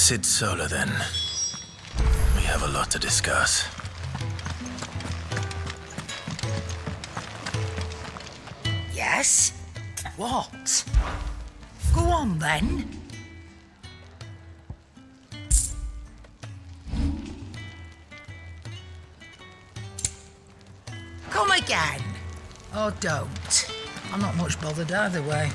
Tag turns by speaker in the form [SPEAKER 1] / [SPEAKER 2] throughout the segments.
[SPEAKER 1] Sid Solar, then. We have a lot to discuss.
[SPEAKER 2] Yes? What? Go on, then. Come again. Or don't. I'm not much bothered either way.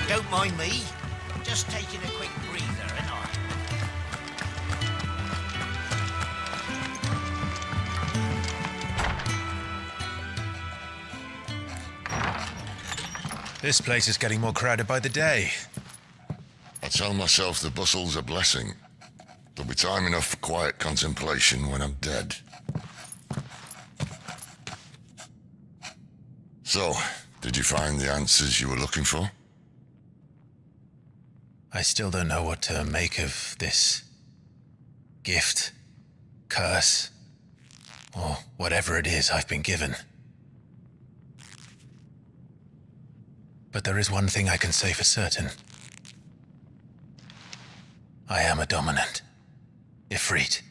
[SPEAKER 3] Don't mind me. Just taking a quick breather, ain't I?
[SPEAKER 1] This place is getting more crowded by the day.
[SPEAKER 4] I tell myself the bustle's a blessing. There'll be time enough for quiet contemplation when I'm dead. So, did you find the answers you were looking for?
[SPEAKER 1] I still don't know what to make of this gift, curse, or whatever it is I've been given. But there is one thing I can say for certain. I am a dominant, Ifrit.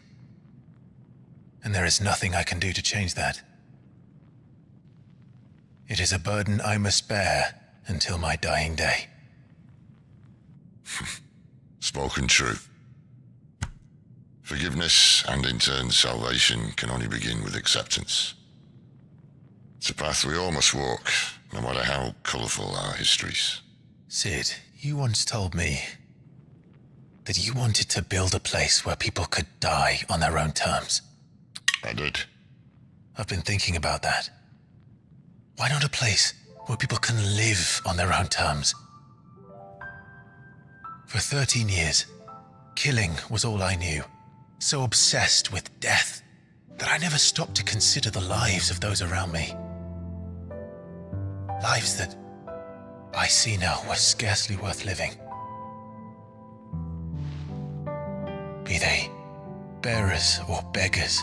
[SPEAKER 1] And there is nothing I can do to change that. It is a burden I must bear until my dying day.
[SPEAKER 4] Spoken true. Forgiveness and in turn salvation can only begin with acceptance. It's a path we all must walk, no matter how colourful our histories.
[SPEAKER 1] Sid, you once told me that you wanted to build a place where people could die on their own terms.
[SPEAKER 4] I did.
[SPEAKER 1] I've been thinking about that. Why not a place where people can live on their own terms? For 13 years, killing was all I knew. So obsessed with death that I never stopped to consider the lives of those around me. Lives that I see now were scarcely worth living. Be they bearers or beggars,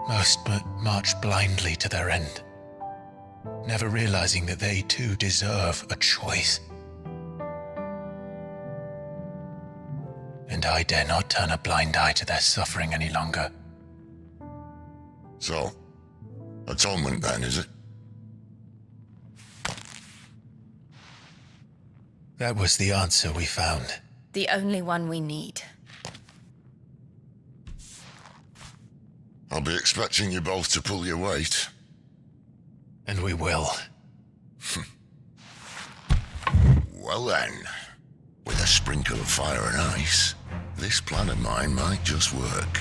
[SPEAKER 1] most march blindly to their end, never realizing that they too deserve a choice. And I dare not turn a blind eye to their suffering any longer.
[SPEAKER 4] So, atonement then, is it?
[SPEAKER 1] That was the answer we found.
[SPEAKER 5] The only one we need.
[SPEAKER 4] I'll be expecting you both to pull your weight.
[SPEAKER 1] And we will.
[SPEAKER 4] Well then, with a sprinkle of fire and ice, this plan of mine might just work.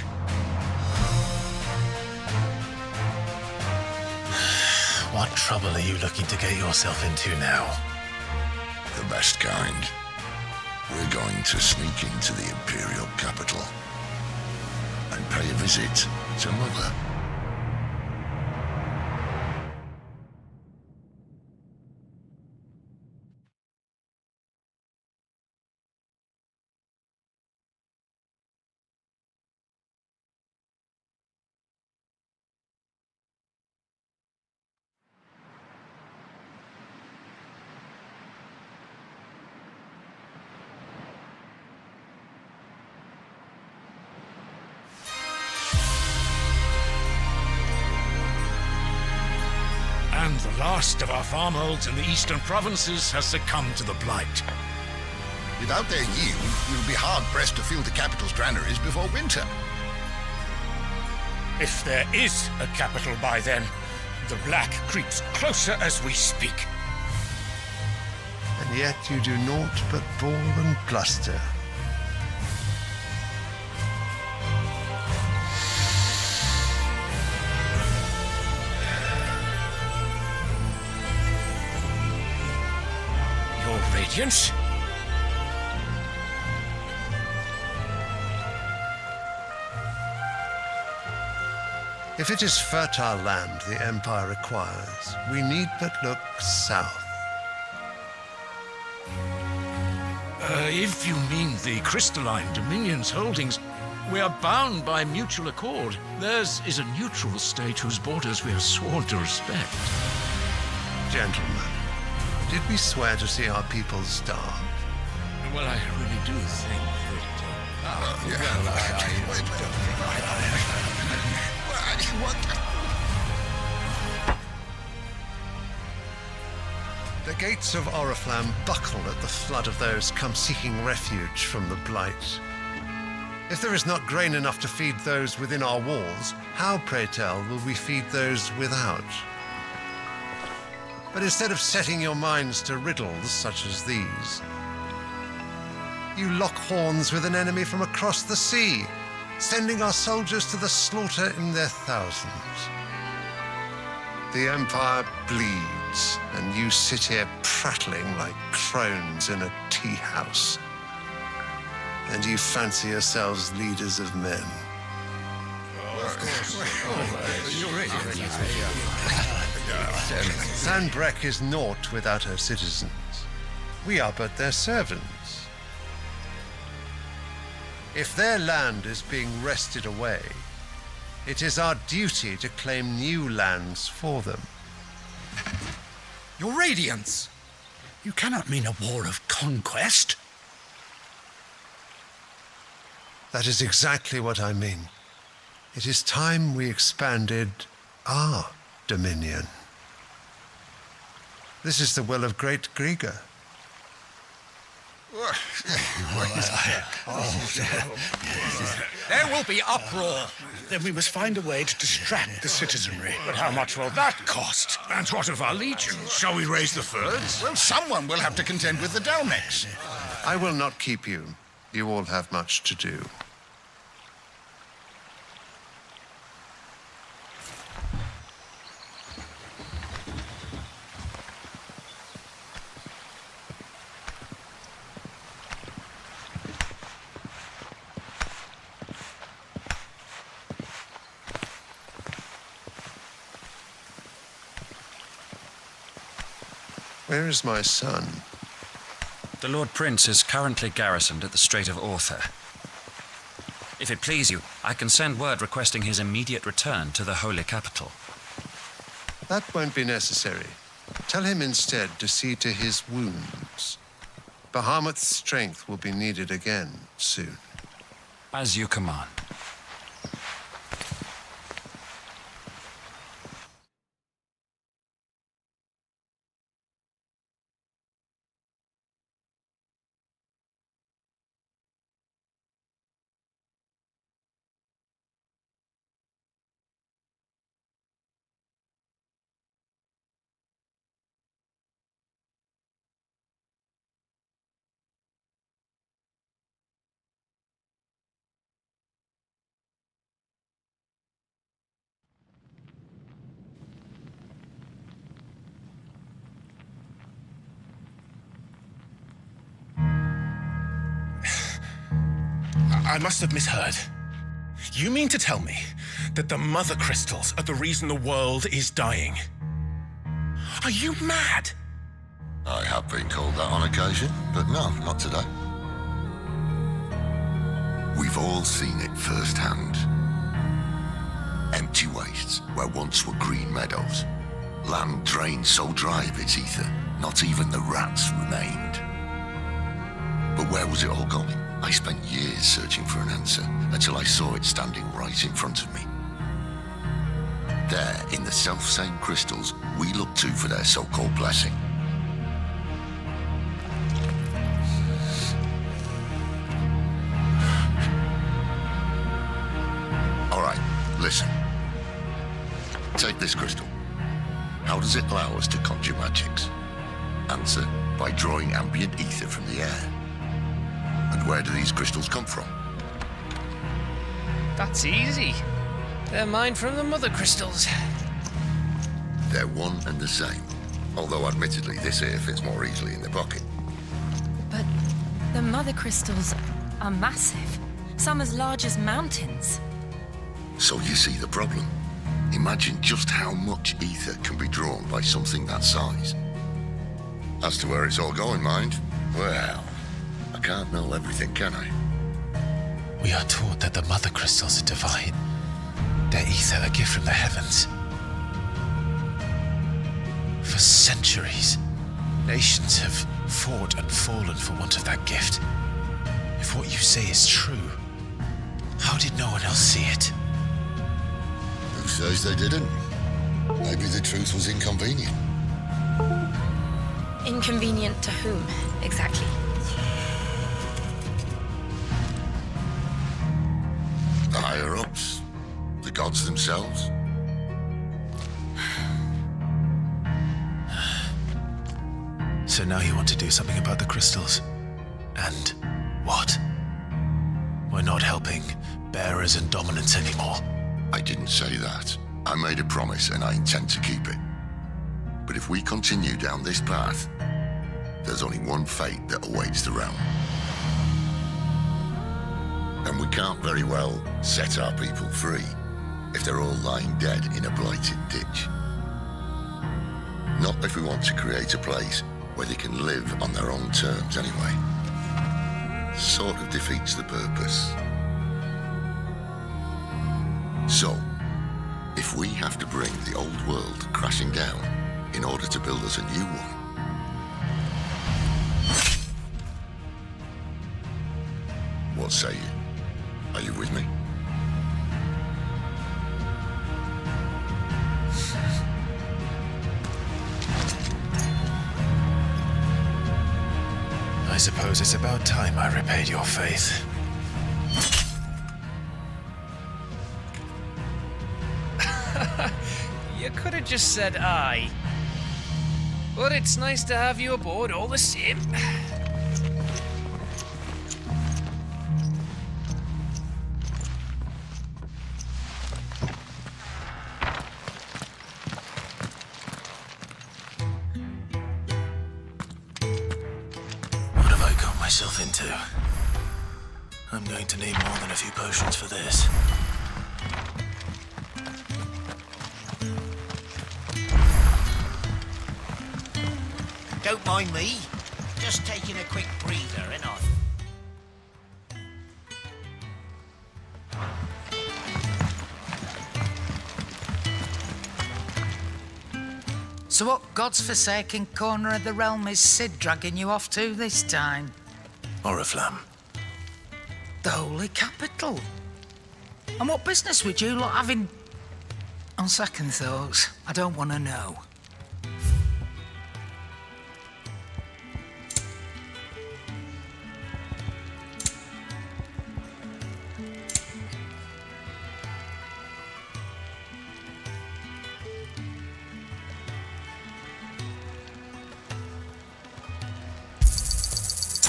[SPEAKER 1] What trouble are you looking to get yourself into now?
[SPEAKER 4] The best kind. We're going to sneak into the Imperial capital and pay a visit to Mother.
[SPEAKER 6] And the last of our farmholds in the eastern provinces has succumbed to the blight.
[SPEAKER 7] Without their yield, we'll be hard-pressed to fill the capital's granaries before winter.
[SPEAKER 6] If there is a capital by then, the black creeps closer as we speak.
[SPEAKER 8] and yet you do naught but bawl and bluster.
[SPEAKER 6] Your Radiance?
[SPEAKER 8] If it is fertile land the Empire requires, we need but look south.
[SPEAKER 6] If you mean the crystalline Dominion's holdings, we are bound by mutual accord. Theirs is a neutral state whose borders we are sworn to respect.
[SPEAKER 8] Gentlemen, did we swear to see our people starve?
[SPEAKER 6] Well, I really do think
[SPEAKER 8] The gates of Oriflamme buckle at the flood of those come seeking refuge from the Blight. If there is not grain enough to feed those within our walls, how, pray tell, will we feed those without? But instead of setting your minds to riddles such as these, you lock horns with an enemy from across the sea, sending our soldiers to the slaughter in their thousands. The Empire bleeds, and you sit here prattling like crones in a tea house. And you fancy yourselves leaders of men. Sandbreck is naught without her citizens. We are but their servants. If their land is being wrested away, it is our duty to claim new lands for them.
[SPEAKER 9] Your Radiance! You cannot mean a war of conquest.
[SPEAKER 8] That is exactly what I mean. It is time we expanded our dominion. This is the will of great Grieger.
[SPEAKER 9] There will be uproar. Then we must find a way to distract the citizenry. But how much will that cost?
[SPEAKER 6] And what of our legions? Shall we raise the thirds?
[SPEAKER 7] Well, someone will have to contend with the Dalmex.
[SPEAKER 8] I will not keep you. You all have much to do. Where is my son?
[SPEAKER 10] The Lord Prince is currently garrisoned at the Strait of Author. If it please you, I can send word requesting his immediate return to the Holy Capital.
[SPEAKER 8] That won't be necessary. Tell him instead to see to his wounds. Bahamut's strength will be needed again soon.
[SPEAKER 10] As you command.
[SPEAKER 1] I must have misheard. You mean to tell me that the mother crystals are the reason the world is dying? Are you mad?
[SPEAKER 4] I have been called that on occasion, but no, not today. We've all seen it firsthand. Empty wastes where once were green meadows. Land drained so dry of its ether, not even the rats remained. But where was it all going? I spent years searching for an answer until I saw it standing right in front of me. There, in the self-same crystals we look to for their so-called blessing. All right, listen. Take this crystal. How does it allow us to conjure magics? Answer, by drawing ambient ether from the air. And where do these crystals come from?
[SPEAKER 11] That's easy. They're mined from the mother crystals.
[SPEAKER 4] They're one and the same. Although admittedly this here fits more easily in the pocket.
[SPEAKER 5] But the mother crystals are massive. Some as large as mountains.
[SPEAKER 4] So you see the problem. Imagine just how much ether can be drawn by something that size. As to where it's all going, mind, well, I can't know everything, can I?
[SPEAKER 1] We are taught that the mother crystals are divine. Their ether a gift from the heavens. For centuries, nations have fought and fallen for want of that gift. If what you say is true, how did no one else see it?
[SPEAKER 4] Who says they didn't? Maybe the truth was inconvenient.
[SPEAKER 5] Inconvenient to whom, exactly?
[SPEAKER 4] The higher-ups? The gods themselves?
[SPEAKER 1] So now you want to do something about the crystals? And what? We're not helping bearers and dominants anymore.
[SPEAKER 4] I didn't say that. I made a promise and I intend to keep it. But if we continue down this path, there's only one fate that awaits the realm. And we can't very well set our people free if they're all lying dead in a blighted ditch. Not if we want to create a place where they can live on their own terms anyway. Sort of defeats the purpose. So, if we have to bring the old world crashing down in order to build us a new one, what say you? Are you with me?
[SPEAKER 1] I suppose it's about time I repaid your faith.
[SPEAKER 11] You could have just said aye. But it's nice to have you aboard all the same.
[SPEAKER 1] What have I got myself into? I'm going to need more than a few potions for this.
[SPEAKER 3] Don't mind me. Just taking a quick breather, ain't I?
[SPEAKER 2] So what God's forsaken corner of the realm is Sid dragging you off to this time?
[SPEAKER 1] Oriflamme.
[SPEAKER 2] The holy capital. And what business would you lot have in... On second thoughts, I don't want to know.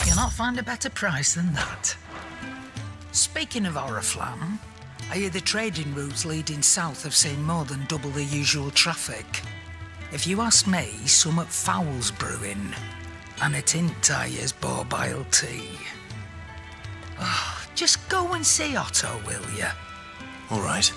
[SPEAKER 2] You'll not find a better price than that. Speaking of Oriflamme, I hear the trading routes leading south have seen more than double the usual traffic. If you ask me, summat foul's brewing, and it ain't Tyre's borbile tea. Oh, just go and see Otto, will you?
[SPEAKER 1] All right.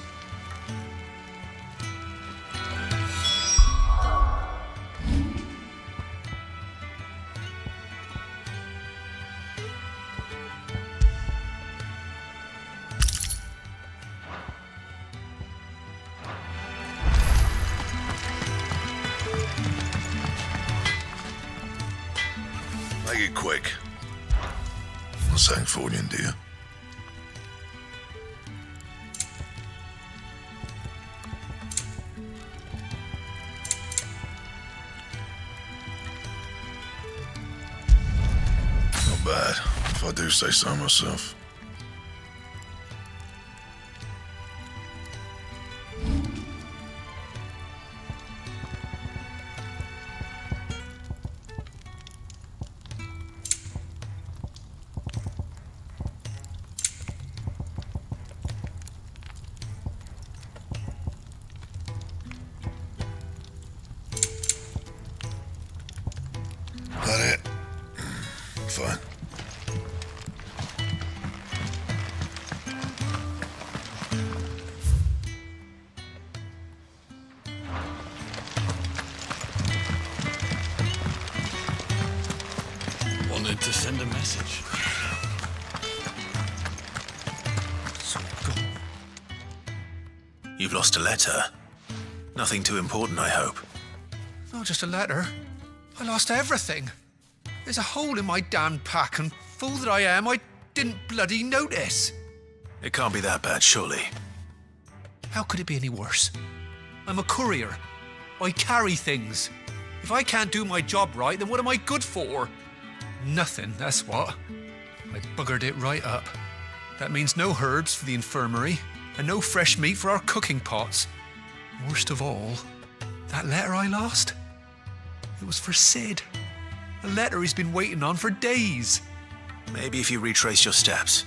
[SPEAKER 4] Make it quick. Not saying Fordian, do you?
[SPEAKER 12] Not bad, if I do say so myself. to send a message.
[SPEAKER 1] You've lost a letter. Nothing too important, I hope.
[SPEAKER 13] Not just a letter. I lost everything. There's a hole in my damned pack, and fool that I am, I didn't bloody notice.
[SPEAKER 1] It can't be that bad, surely.
[SPEAKER 13] How could it be any worse? I'm a courier. I carry things. If I can't do my job right, then what am I good for? Nothing, that's what. I buggered it right up. That means no herbs for the infirmary, and no fresh meat for our cooking pots. Worst of all, that letter I lost, it was for Sid. A letter he's been waiting on for days.
[SPEAKER 1] Maybe if you retrace your steps.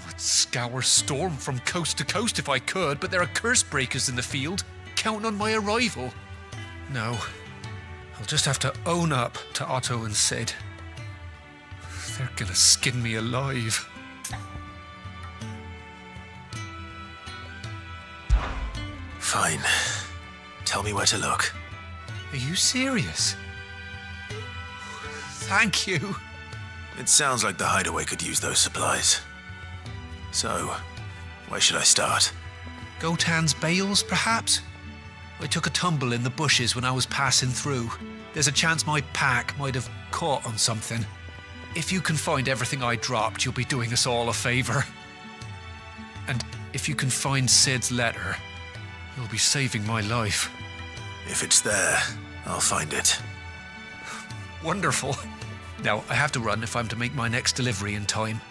[SPEAKER 13] I'd scour Storm from coast to coast if I could, but there are curse breakers in the field, counting on my arrival. No, I'll just have to own up to Otto and Sid. They're gonna skin me alive.
[SPEAKER 1] Fine. Tell me where to look.
[SPEAKER 13] Are you serious? Thank you.
[SPEAKER 1] It sounds like the hideaway could use those supplies. So, where should I start?
[SPEAKER 13] Gotan's bales, perhaps? I took a tumble in the bushes when I was passing through. There's a chance my pack might have caught on something. If you can find everything I dropped, you'll be doing us all a favour. And if you can find Sid's letter, you'll be saving my life.
[SPEAKER 1] If it's there, I'll find it.
[SPEAKER 13] Wonderful. Now, I have to run if I'm to make my next delivery in time.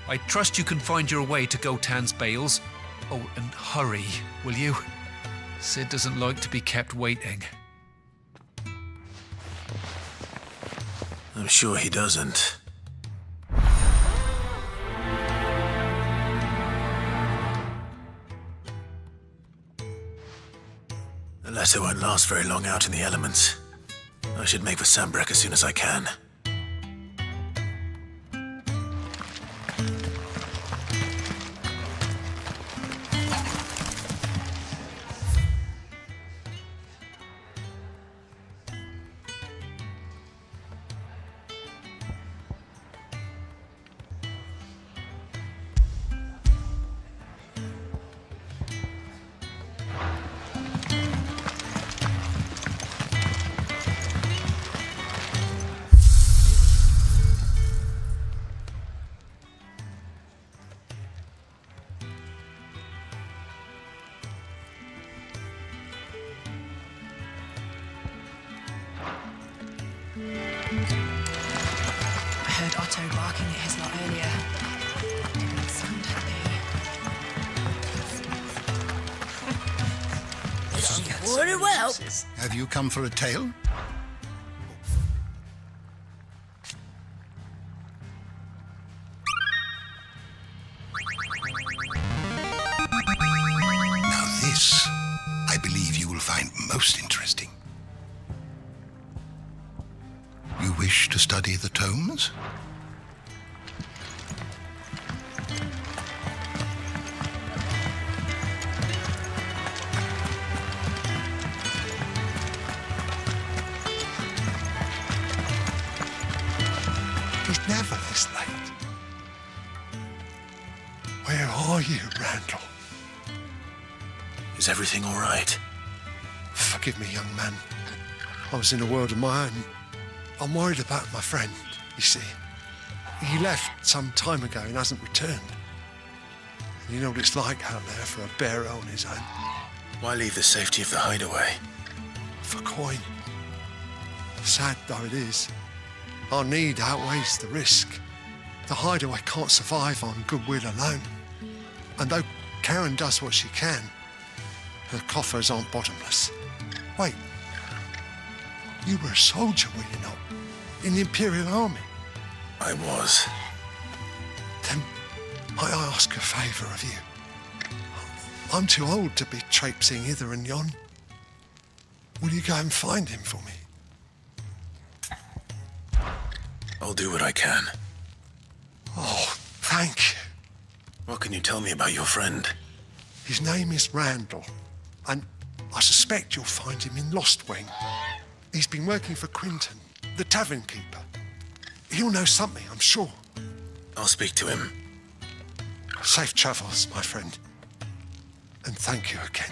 [SPEAKER 13] I trust you can find your way to Gotan's bales. Oh, and hurry, will you? Sid doesn't like to be kept waiting.
[SPEAKER 1] I'm sure he doesn't. The letter won't last very long out in the elements. I should make for Sambrek as soon as I can.
[SPEAKER 14] I heard Otto barking at his lot earlier. Didn't sound happy.
[SPEAKER 3] Very well.
[SPEAKER 7] Have you come for a tale? Now this, I believe you will find most interesting. You wish to study the tomes? It's never this late. Where are you, Randall?
[SPEAKER 1] Is everything all right?
[SPEAKER 8] Forgive me, young man. I was in a world of my own. I'm worried about my friend, you see. He left some time ago and hasn't returned. You know what it's like out there for a bearer on his own.
[SPEAKER 1] Why leave the safety of the hideaway?
[SPEAKER 8] For coin. Sad though it is, our need outweighs the risk. The hideaway can't survive on goodwill alone. And though Karen does what she can, her coffers aren't bottomless. Wait, you were a soldier, were you not? In the Imperial Army?
[SPEAKER 1] I was.
[SPEAKER 8] Then might I ask a favour of you? I'm too old to be traipsing hither and yon. Will you go and find him for me?
[SPEAKER 1] I'll do what I can.
[SPEAKER 8] Oh, thank you.
[SPEAKER 1] What can you tell me about your friend?
[SPEAKER 8] His name is Randall, and I suspect you'll find him in Lost Wing. He's been working for Quinton, the tavern keeper. He'll know something, I'm sure.
[SPEAKER 12] I'll speak to him.
[SPEAKER 8] Safe travels, my friend. And thank you again.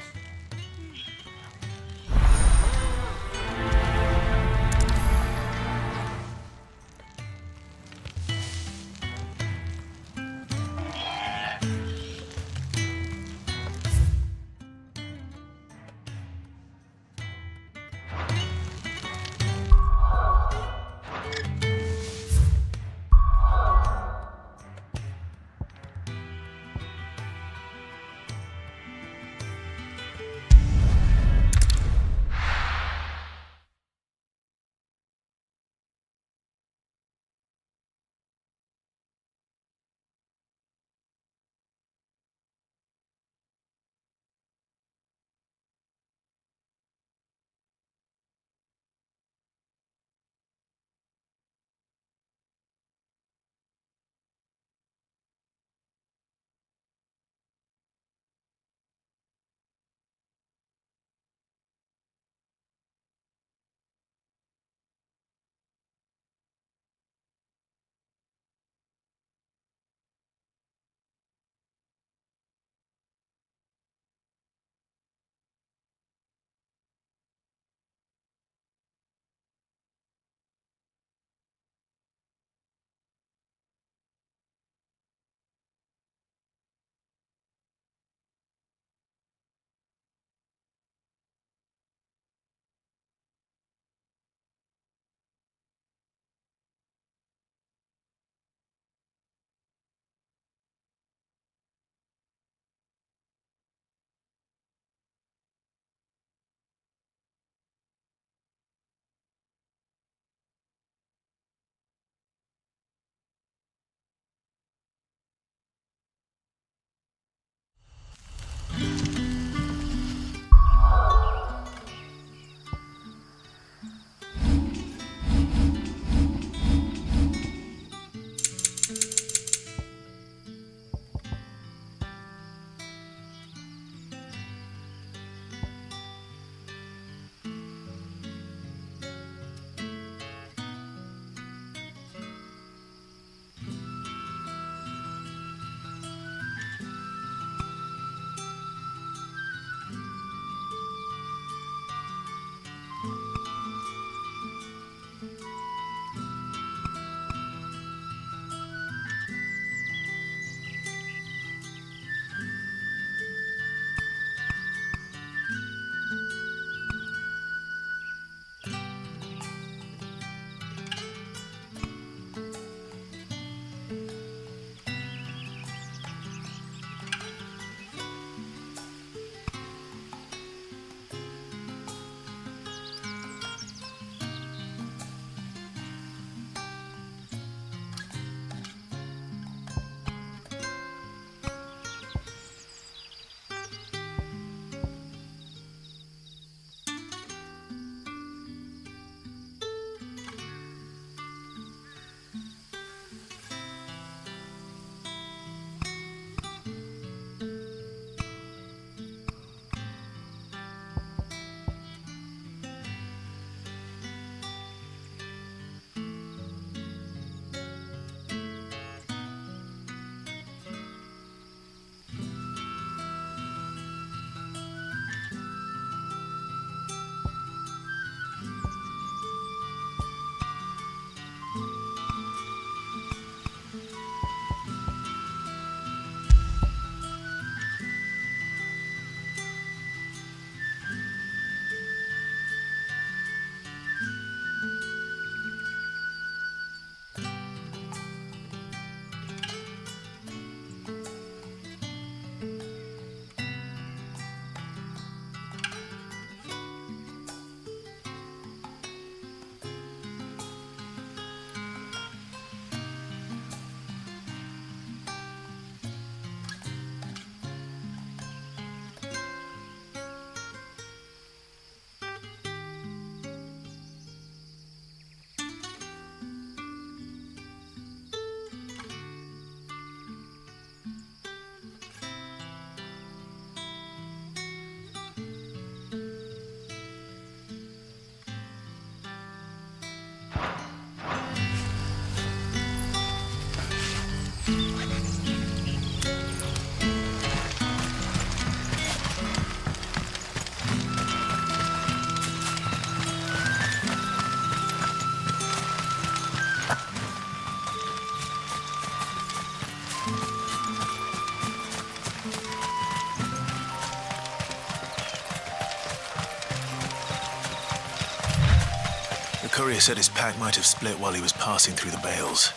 [SPEAKER 1] courier said his pack might have split while he was passing through the bales.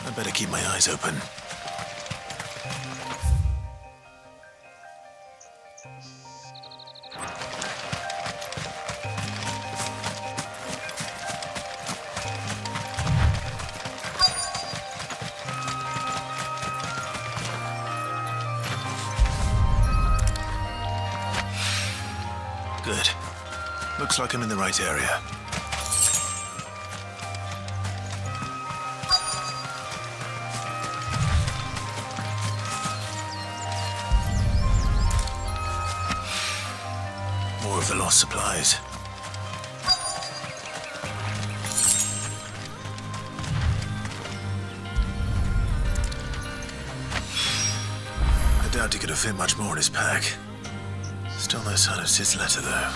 [SPEAKER 1] I'd better keep my eyes open. Good. Looks like I'm in the right area. More of the lost supplies. I doubt he could have fit much more in his pack. Still no sign of Sid's letter, though.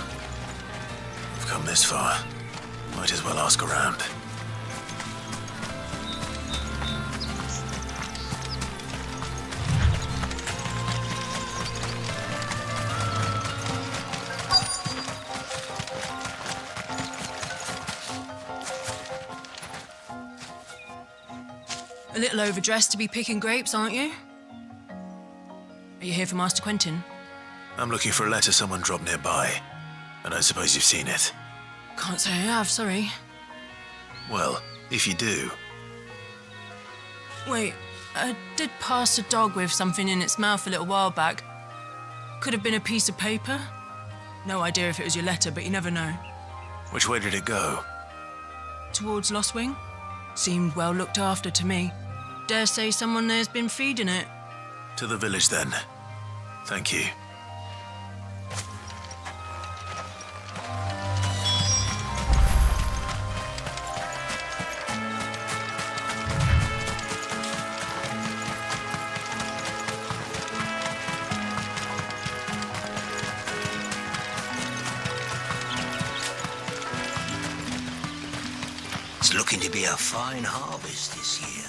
[SPEAKER 1] We've come this far. Might as well ask around.
[SPEAKER 14] A little overdressed to be picking grapes, aren't you? Are you here for Master Quentin?
[SPEAKER 1] I'm looking for a letter someone dropped nearby. I don't suppose you've seen it.
[SPEAKER 14] Can't say I have, sorry.
[SPEAKER 1] Well, if you do...
[SPEAKER 14] Wait, I did pass a dog with something in its mouth a little while back. Could have been a piece of paper. No idea if it was your letter, but you never know.
[SPEAKER 1] Which way did it go?
[SPEAKER 14] Towards Lost Wing? Seemed well looked after to me. Dare say someone there's been feeding it.
[SPEAKER 1] To the village, then. Thank you.
[SPEAKER 3] It's looking to be a fine harvest this year.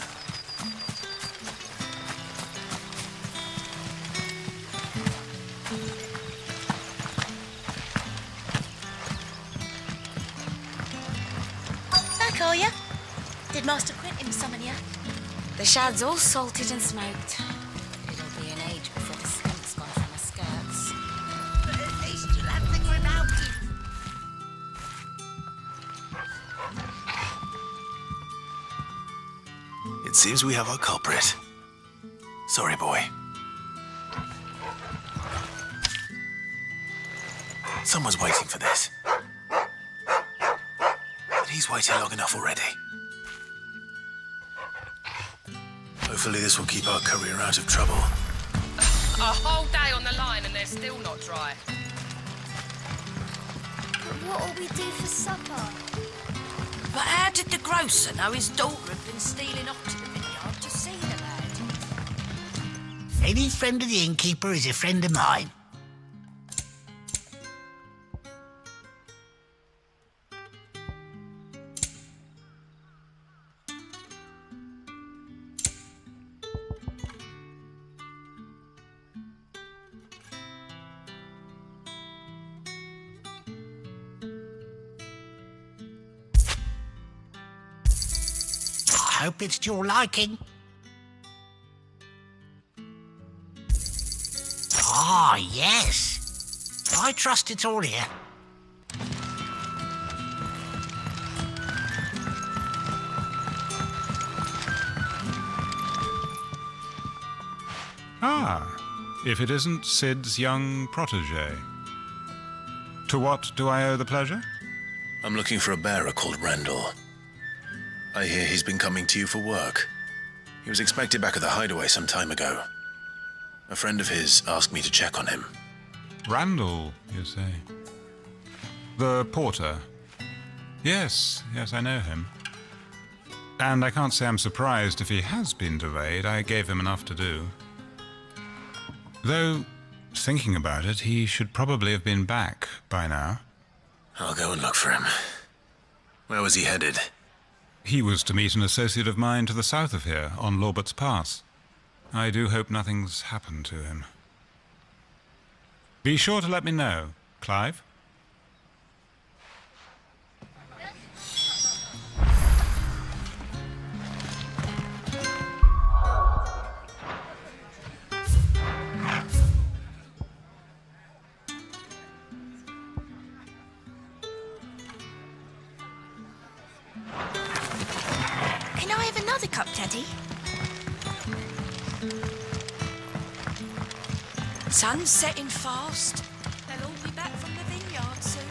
[SPEAKER 15] Back, are ya? Did Master Quentin summon ya?
[SPEAKER 16] The shad's all salted and smoked. It'll be an age before the skink's gone from her skirts.
[SPEAKER 15] But at least you'll have the grim out.
[SPEAKER 1] It seems we have our culprit. Sorry, boy. Someone's waiting for this. But he's waited long enough already. Hopefully this will keep our courier out of trouble.
[SPEAKER 11] A whole day on the line and they're still not dry.
[SPEAKER 15] But what'll we do for supper?
[SPEAKER 3] But how did the grocer know his daughter had been stealing off to the vineyard to see the lad? Any friend of the innkeeper is a friend of mine. I hope it's to your liking. Ah, yes. I trust it's all here.
[SPEAKER 17] Ah, if it isn't Sid's young protege. To what do I owe the pleasure?
[SPEAKER 1] I'm looking for a bearer called Randall. I hear he's been coming to you for work. He was expected back at the hideaway some time ago. A friend of his asked me to check on him.
[SPEAKER 17] Randall, you say? The porter? Yes, I know him. And I can't say I'm surprised if he has been delayed. I gave him enough to do. Though, thinking about it, he should probably have been back by now.
[SPEAKER 1] I'll go and look for him. Where was he headed?
[SPEAKER 17] He was to meet an associate of mine to the south of here, on Lorbert's Pass. I do hope nothing's happened to him. Be sure to let me know, Clive.
[SPEAKER 15] have another cup, Daddy?
[SPEAKER 3] Sun's setting fast. They'll all be back from the vineyard soon.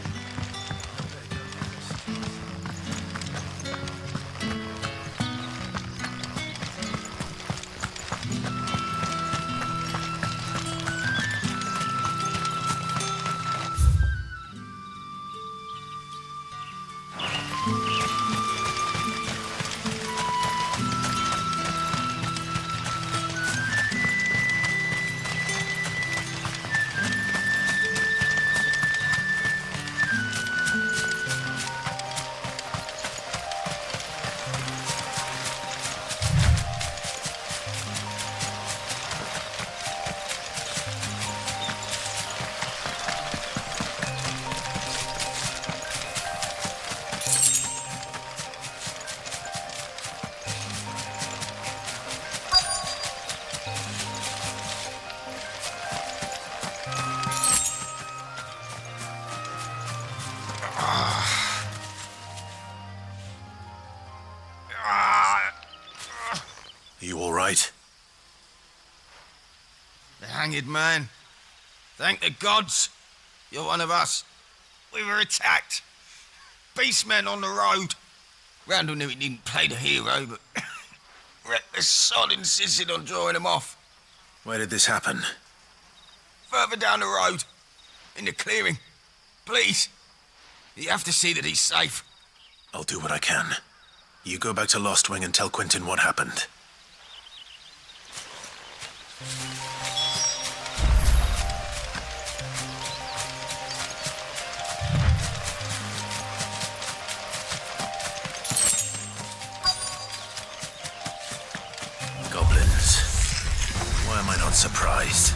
[SPEAKER 1] You all right?
[SPEAKER 18] The hanged man. Thank the gods. You're one of us. We were attacked. Beastmen on the road. Randall knew he didn't play the hero, but reckless sod insisted on drawing him off.
[SPEAKER 1] Where did this happen?
[SPEAKER 18] Further down the road. In the clearing. Please. You have to see that he's safe.
[SPEAKER 1] I'll do what I can. You go back to Lost Wing and tell Quentin what happened. Goblins. Why am I not surprised?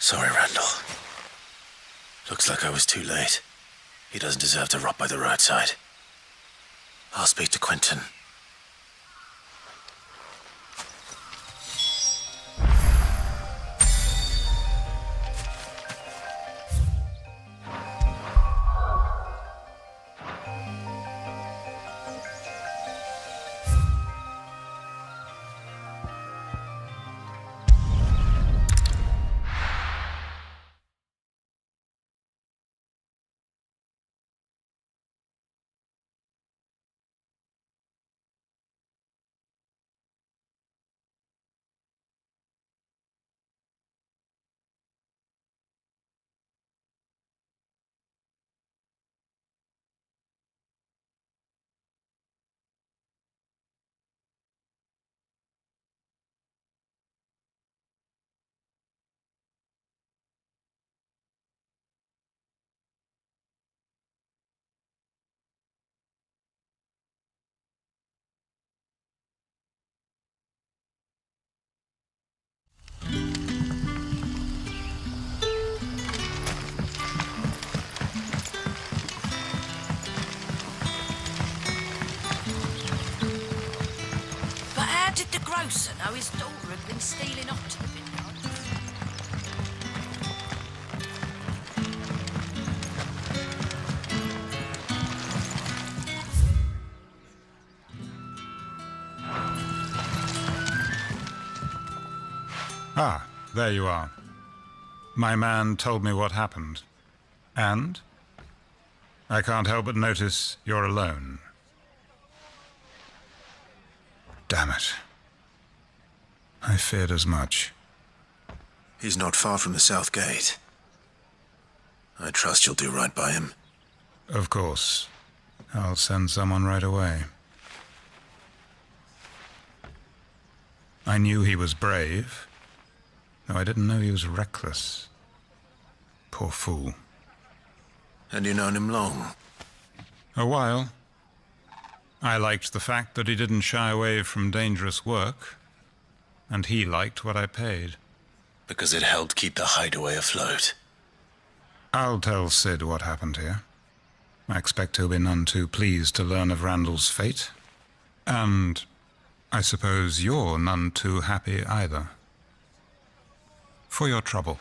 [SPEAKER 1] Sorry, Randall. Looks like I was too late. He doesn't deserve to rot by the roadside. I'll speak to Quentin.
[SPEAKER 3] grocer know his daughter had been stealing up to the vineyard?
[SPEAKER 17] Ah, there you are. My man told me what happened. And? I can't help but notice you're alone. Damn it. I feared as much.
[SPEAKER 1] He's not far from the south gate. I trust you'll do right by him.
[SPEAKER 17] Of course. I'll send someone right away. I knew he was brave, though I didn't know he was reckless. Poor fool.
[SPEAKER 1] And you known him long?
[SPEAKER 17] A while. I liked the fact that he didn't shy away from dangerous work, and he liked what I paid.
[SPEAKER 1] Because it helped keep the hideaway afloat.
[SPEAKER 17] I'll tell Sid what happened here. I expect he'll be none too pleased to learn of Randall's fate. And I suppose you're none too happy either. For your trouble.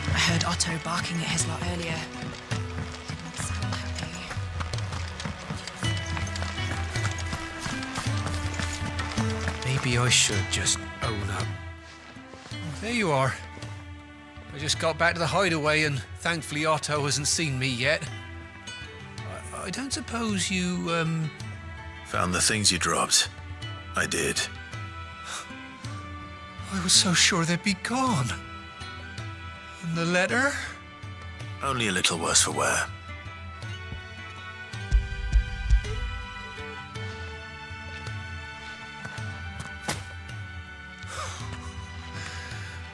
[SPEAKER 2] I heard Otto barking at his lot earlier. Didn't sound happy.
[SPEAKER 13] Maybe I should just own up. There you are. I just got back to the hideaway and thankfully Otto hasn't seen me yet. I don't suppose you,
[SPEAKER 1] Found the things you dropped. I did.
[SPEAKER 13] I was so sure they'd be gone. And the letter?
[SPEAKER 1] Only a little worse for wear.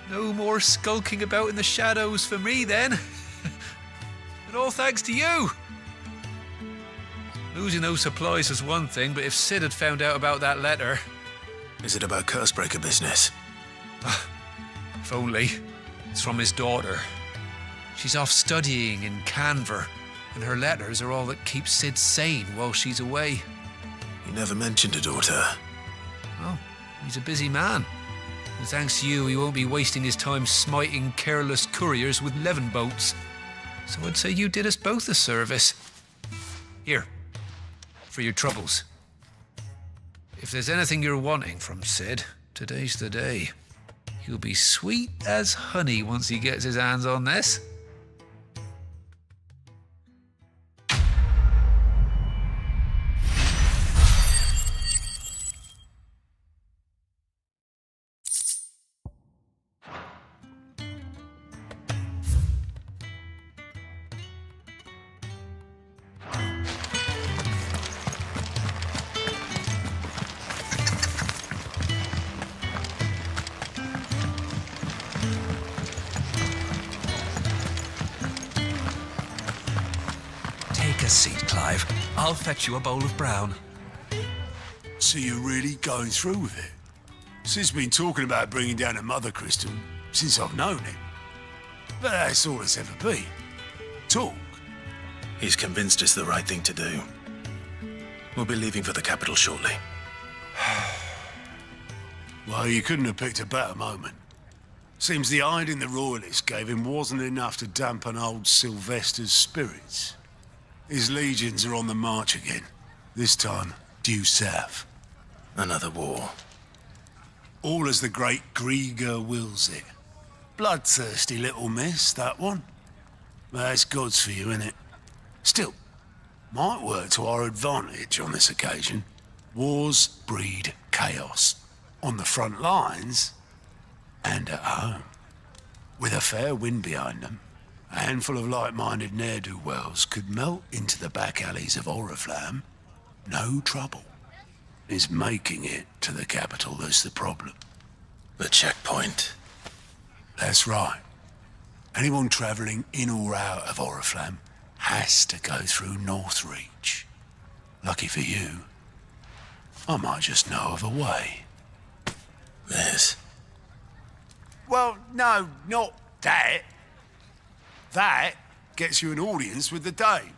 [SPEAKER 13] No more skulking about in the shadows for me, then. And all thanks to you. Losing those supplies was one thing, but if Sid had found out about that letter...
[SPEAKER 1] Is it about Cursebreaker business?
[SPEAKER 13] If only. It's from his daughter. She's off studying in Canver, and her letters are all that keeps Sid sane while she's away.
[SPEAKER 1] You never mentioned a daughter.
[SPEAKER 13] Oh, he's a busy man. And thanks to you, he won't be wasting his time smiting careless couriers with levin boats. So I'd say you did us both a service. Here, for your troubles. If there's anything you're wanting from Sid, today's the day. He'll be sweet as honey once he gets his hands on this. seat, Clive. I'll fetch you a bowl of brown.
[SPEAKER 19] So you're really going through with it? Sid's been talking about bringing down a mother crystal since I've known him. But that's all it's ever been. Talk.
[SPEAKER 1] He's convinced it's the right thing to do. We'll be leaving for the capital shortly.
[SPEAKER 19] Well, you couldn't have picked a better moment. Seems the hiding the royalists gave him wasn't enough to dampen old Sylvester's spirits. His legions are on the march again, this time due south.
[SPEAKER 1] Another war.
[SPEAKER 19] All as the great Grieger wills it. Bloodthirsty little miss, that one. But that's God's for you, innit? Still, might work to our advantage on this occasion. Wars breed chaos. On the front lines, and at home. With a fair wind behind them, a handful of like-minded ne'er-do-wells could melt into the back alleys of Oriflamme. No trouble. It's making it to the capital that's the problem.
[SPEAKER 1] The checkpoint.
[SPEAKER 19] That's right. Anyone travelling in or out of Oriflamme has to go through Northreach. Lucky for you, I might just know of a way.
[SPEAKER 1] Yes.
[SPEAKER 19] Well, no, not that. That gets you an audience with the Dame.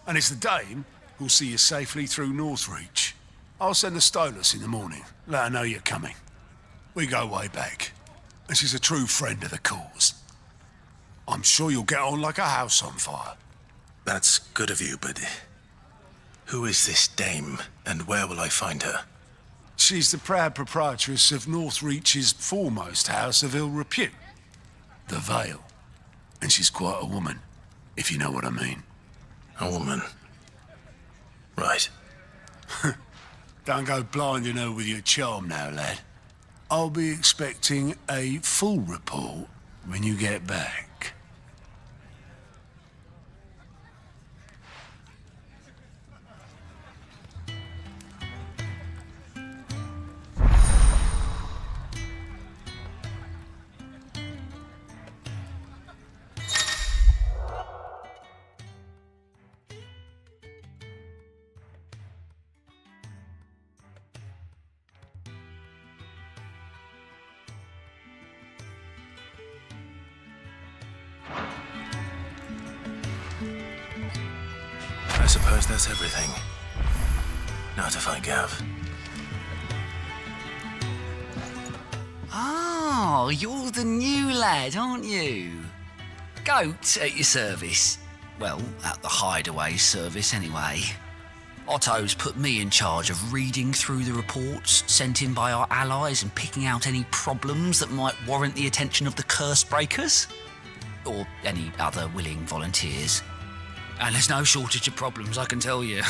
[SPEAKER 19] And it's the Dame who'll see you safely through Northreach. I'll send the Stolas in the morning. Let her know you're coming. We go way back. And she's a true friend of the cause. I'm sure you'll get on like a house on fire.
[SPEAKER 1] That's good of you, but who is this dame, and where will I find her?
[SPEAKER 19] She's the proud proprietress of Northreach's foremost house of ill repute, the Vale. And she's quite a woman, if you know what I mean.
[SPEAKER 1] A woman? Right.
[SPEAKER 19] Don't go blinding her with your charm now, lad. I'll be expecting a full report when you get back.
[SPEAKER 1] I suppose that's everything. Now to find Gav.
[SPEAKER 20] Oh, you're the new lad, aren't you? Goat at your service. Well, at the hideaway service anyway. Otto's put me in charge of reading through the reports sent in by our allies and picking out any problems that might warrant the attention of the curse breakers. Or any other willing volunteers. And there's no shortage of problems, I can tell you.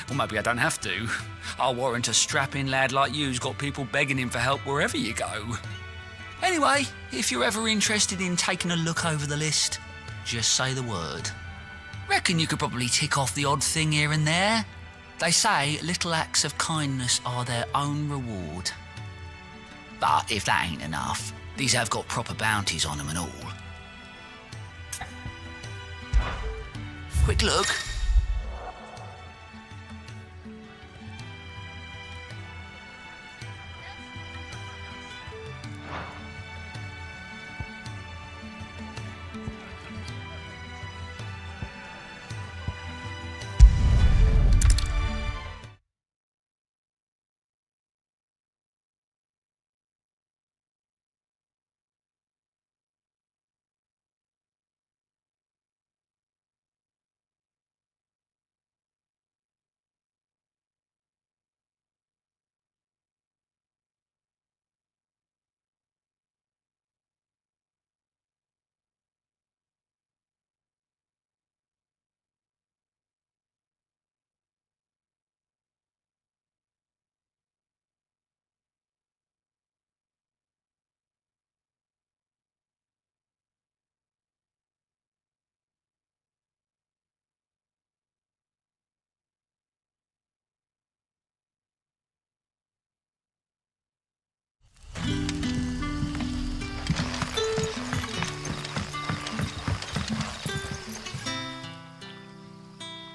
[SPEAKER 20] Or maybe I don't have to. I'll warrant a strapping lad like you's got people begging him for help wherever you go. Anyway, if you're ever interested in taking a look over the list, just say the word. Reckon you could probably tick off the odd thing here and there. They say little acts of kindness are their own reward. But if that ain't enough, these have got proper bounties on them and all. Quick look.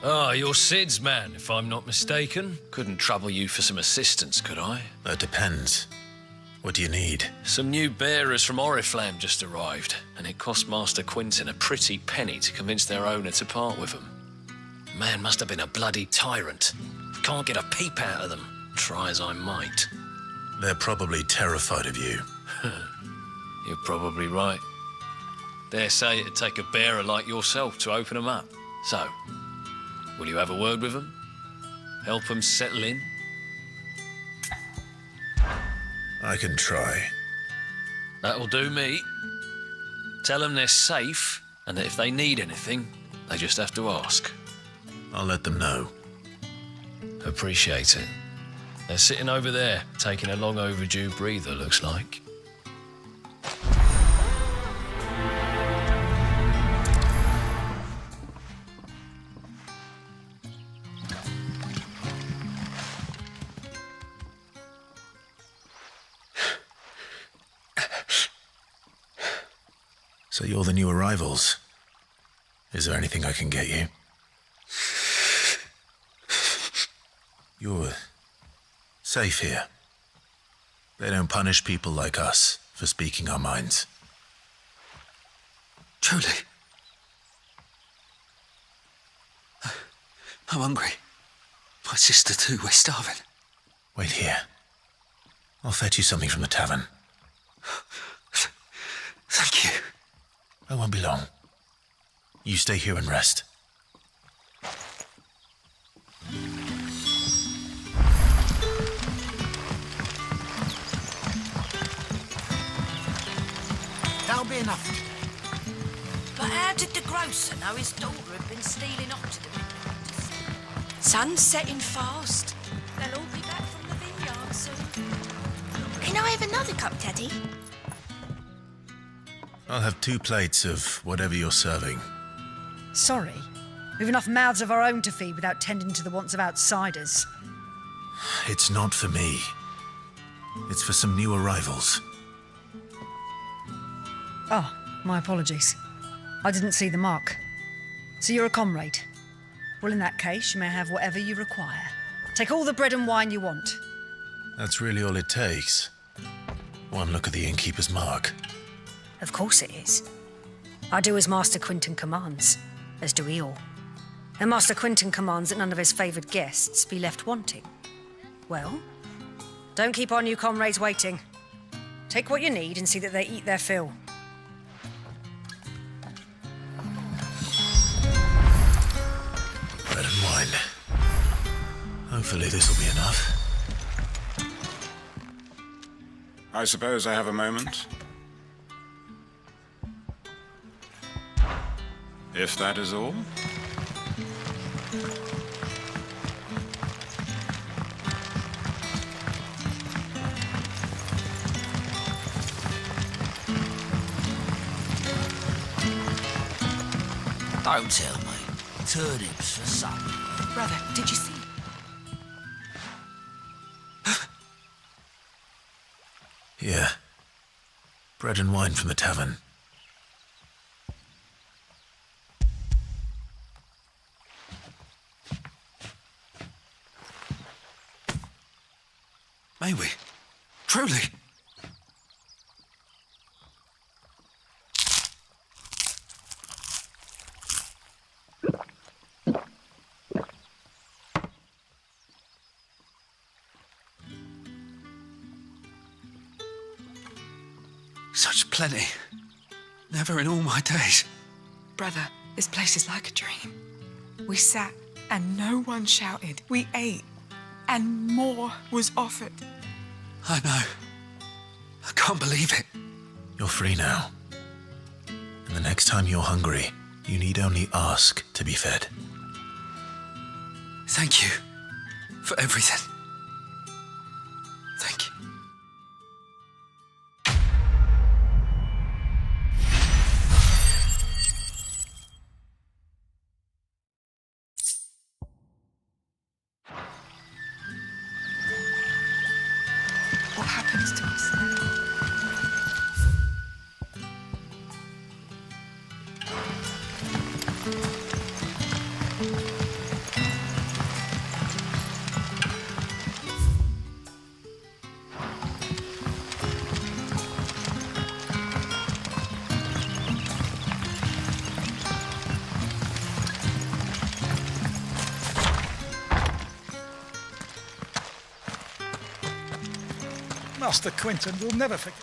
[SPEAKER 11] Ah, you're Sid's man, if I'm not mistaken. Couldn't trouble you for some assistance, could I?
[SPEAKER 1] That depends. What do you need?
[SPEAKER 11] Some new bearers from Oriflamme just arrived, and it cost Master Quinton a pretty penny to convince their owner to part with them. Man must have been a bloody tyrant. Can't get a peep out of them, try as I might.
[SPEAKER 1] They're probably terrified of you.
[SPEAKER 11] You're probably right. Dare say it'd take a bearer like yourself to open them up. So, will you have a word with them? Help them settle in?
[SPEAKER 1] I can try.
[SPEAKER 11] That'll do me. Tell them they're safe, and that if they need anything, they just have to ask.
[SPEAKER 1] I'll let them know.
[SPEAKER 11] Appreciate it. They're sitting over there, taking a long overdue breather, looks like.
[SPEAKER 1] So you're the new arrivals. Is there anything I can get you? You're safe here. They don't punish people like us for speaking our minds.
[SPEAKER 20] Truly. I'm hungry. My sister too, we're starving.
[SPEAKER 1] Wait here. I'll fetch you something from the tavern.
[SPEAKER 20] Thank you.
[SPEAKER 1] I won't be long. You stay here and rest.
[SPEAKER 3] That'll be enough for today. But how did the grocer know his daughter had been stealing up to the vineyard?
[SPEAKER 15] Sun's setting fast.
[SPEAKER 3] They'll all be back from the vineyard soon.
[SPEAKER 15] Can I have another cup, Teddy?
[SPEAKER 1] I'll have 2 plates of whatever you're serving.
[SPEAKER 21] Sorry. We've enough mouths of our own to feed without tending to the wants of outsiders.
[SPEAKER 1] It's not for me. It's for some new arrivals.
[SPEAKER 21] Oh, my apologies. I didn't see the mark. So you're a comrade? Well, in that case, you may have whatever you require. Take all the bread and wine you want.
[SPEAKER 1] That's really all it takes. One look at the innkeeper's mark.
[SPEAKER 21] Of course it is. I do as Master Quinton commands, as do we all. And Master Quinton commands that none of his favoured guests be left wanting. Well, don't keep our new comrades waiting. Take what you need and see that they eat their fill.
[SPEAKER 1] Bread and wine. Hopefully this will be enough.
[SPEAKER 17] I suppose I have a moment. If that is all.
[SPEAKER 20] Don't tell me. Turnips for supper.
[SPEAKER 2] Brother, did you see?
[SPEAKER 1] Here. Bread and wine from the tavern.
[SPEAKER 20] May we? Truly? Such plenty. Never in all my days.
[SPEAKER 22] Brother, this place is like a dream. We sat and no one shouted. We ate and more was offered.
[SPEAKER 20] I know. I can't believe it.
[SPEAKER 1] You're free now. And the next time you're hungry, you need only ask to be fed.
[SPEAKER 20] Thank you for everything. Thank you.
[SPEAKER 22] What happens to us then?
[SPEAKER 6] Master Quinton will never forget.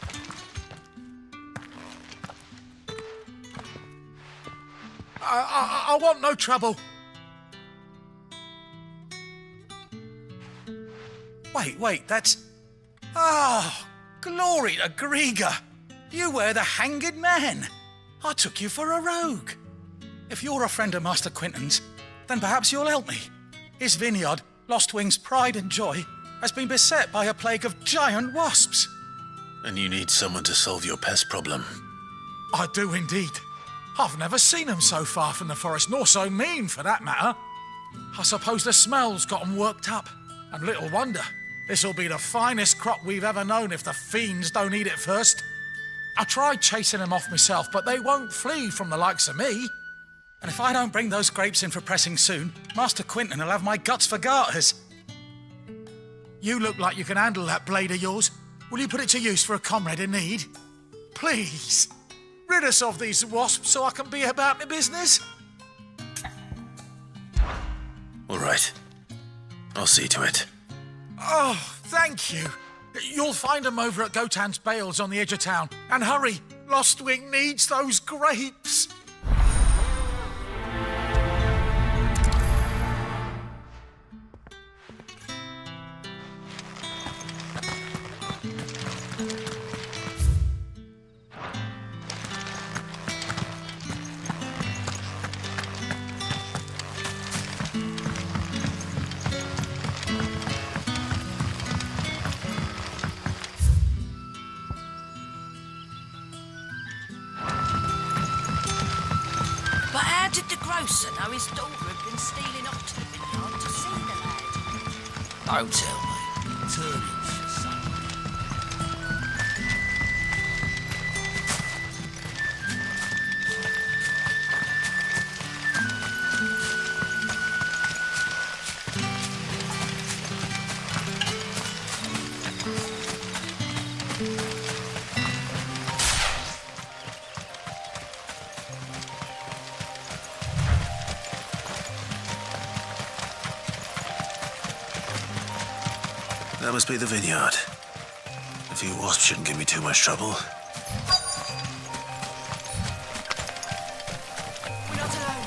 [SPEAKER 6] I want no trouble. Wait, that's... Oh, glory to Grieger. You were the hanged man. I took you for a rogue. If you're a friend of Master Quinton's, then perhaps you'll help me. His vineyard, Lostwing's pride and joy, has been beset by a plague of giant wasps.
[SPEAKER 9] And you need someone to solve your pest problem.
[SPEAKER 6] I do indeed. I've never seen them so far from the forest, nor so mean, for that matter. I suppose the smell's got 'em worked up. And little wonder. This'll be the finest crop we've ever known if the fiends don't eat it first. I tried chasing them off myself, but they won't flee from the likes of me. And if I don't bring those grapes in for pressing soon, Master Quinton will have my guts for garters. You look like you can handle that blade of yours. Will you put it to use for a comrade in need? Please, rid us of these wasps so I can be about my business.
[SPEAKER 9] All right. I'll see to it.
[SPEAKER 6] Oh, thank you. You'll find them over at Gotan's Bales on the edge of town. And hurry, Lostwing needs those grapes.
[SPEAKER 3] But how did the grocer know his daughter had been stealing off to the vineyard to see the lad?
[SPEAKER 20] Don't tell me.
[SPEAKER 3] Turn him for something.
[SPEAKER 9] That must be the vineyard. A few wasps shouldn't give me too much trouble.
[SPEAKER 3] We're not alone.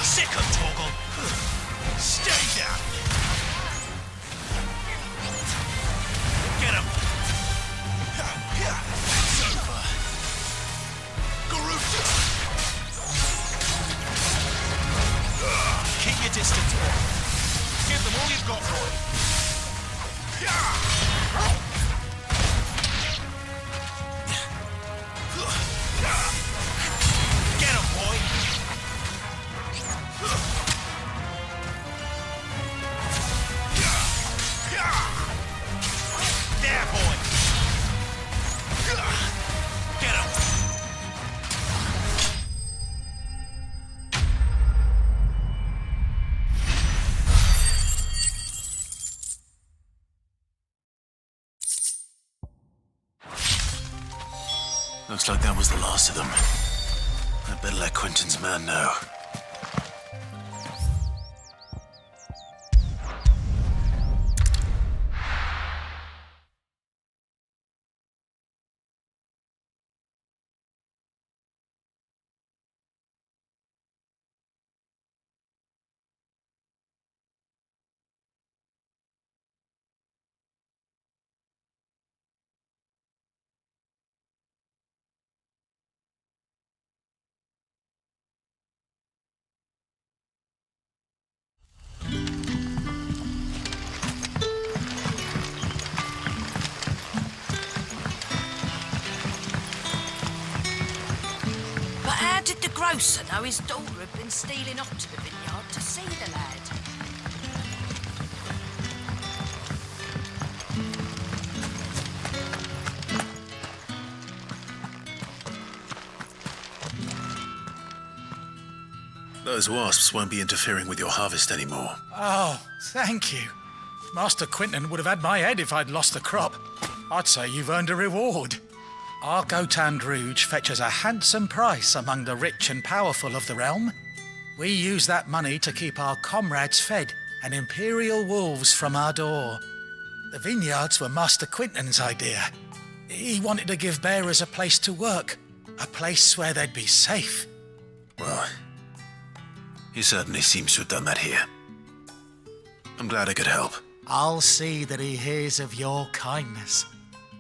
[SPEAKER 9] Sick of Torgal! Stay down! Get him! It's over! Garut! Keep your distance, boy. Give them all you've got for it. Get him, boy! There, boy! Get him! Looks like that was the last of them. I'd better let Quinton's man know.
[SPEAKER 3] did the grocer know his daughter had been stealing off to the vineyard to see the lad?
[SPEAKER 9] Those wasps won't be interfering with your harvest anymore.
[SPEAKER 6] Oh, thank you. Master Quinton would have had my head if I'd lost the crop. I'd say you've earned a reward. Our Gotand Rouge fetches a handsome price among the rich and powerful of the realm. We use that money to keep our comrades fed and imperial wolves from our door. The vineyards were Master Quinton's idea. He wanted to give bearers a place to work, a place where they'd be safe.
[SPEAKER 9] Well, he certainly seems to have done that here. I'm glad I could help.
[SPEAKER 6] I'll see that he hears of your kindness.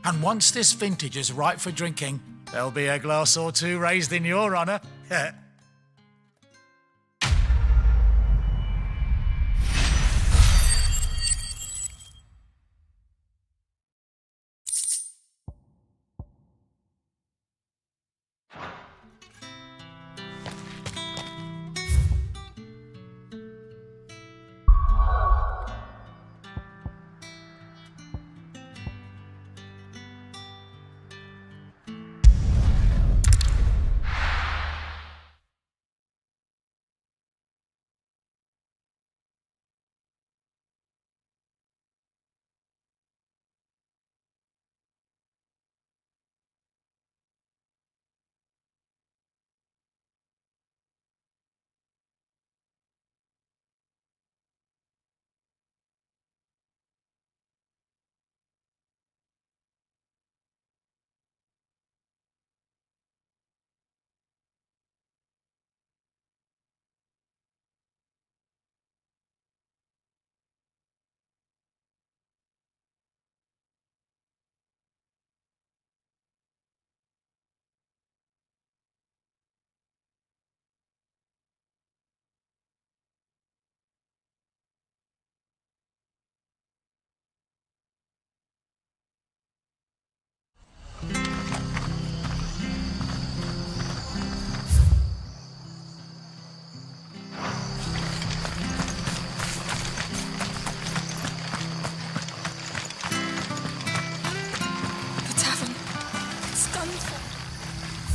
[SPEAKER 6] And once this vintage is ripe for drinking, there'll be a glass or two raised in your honour.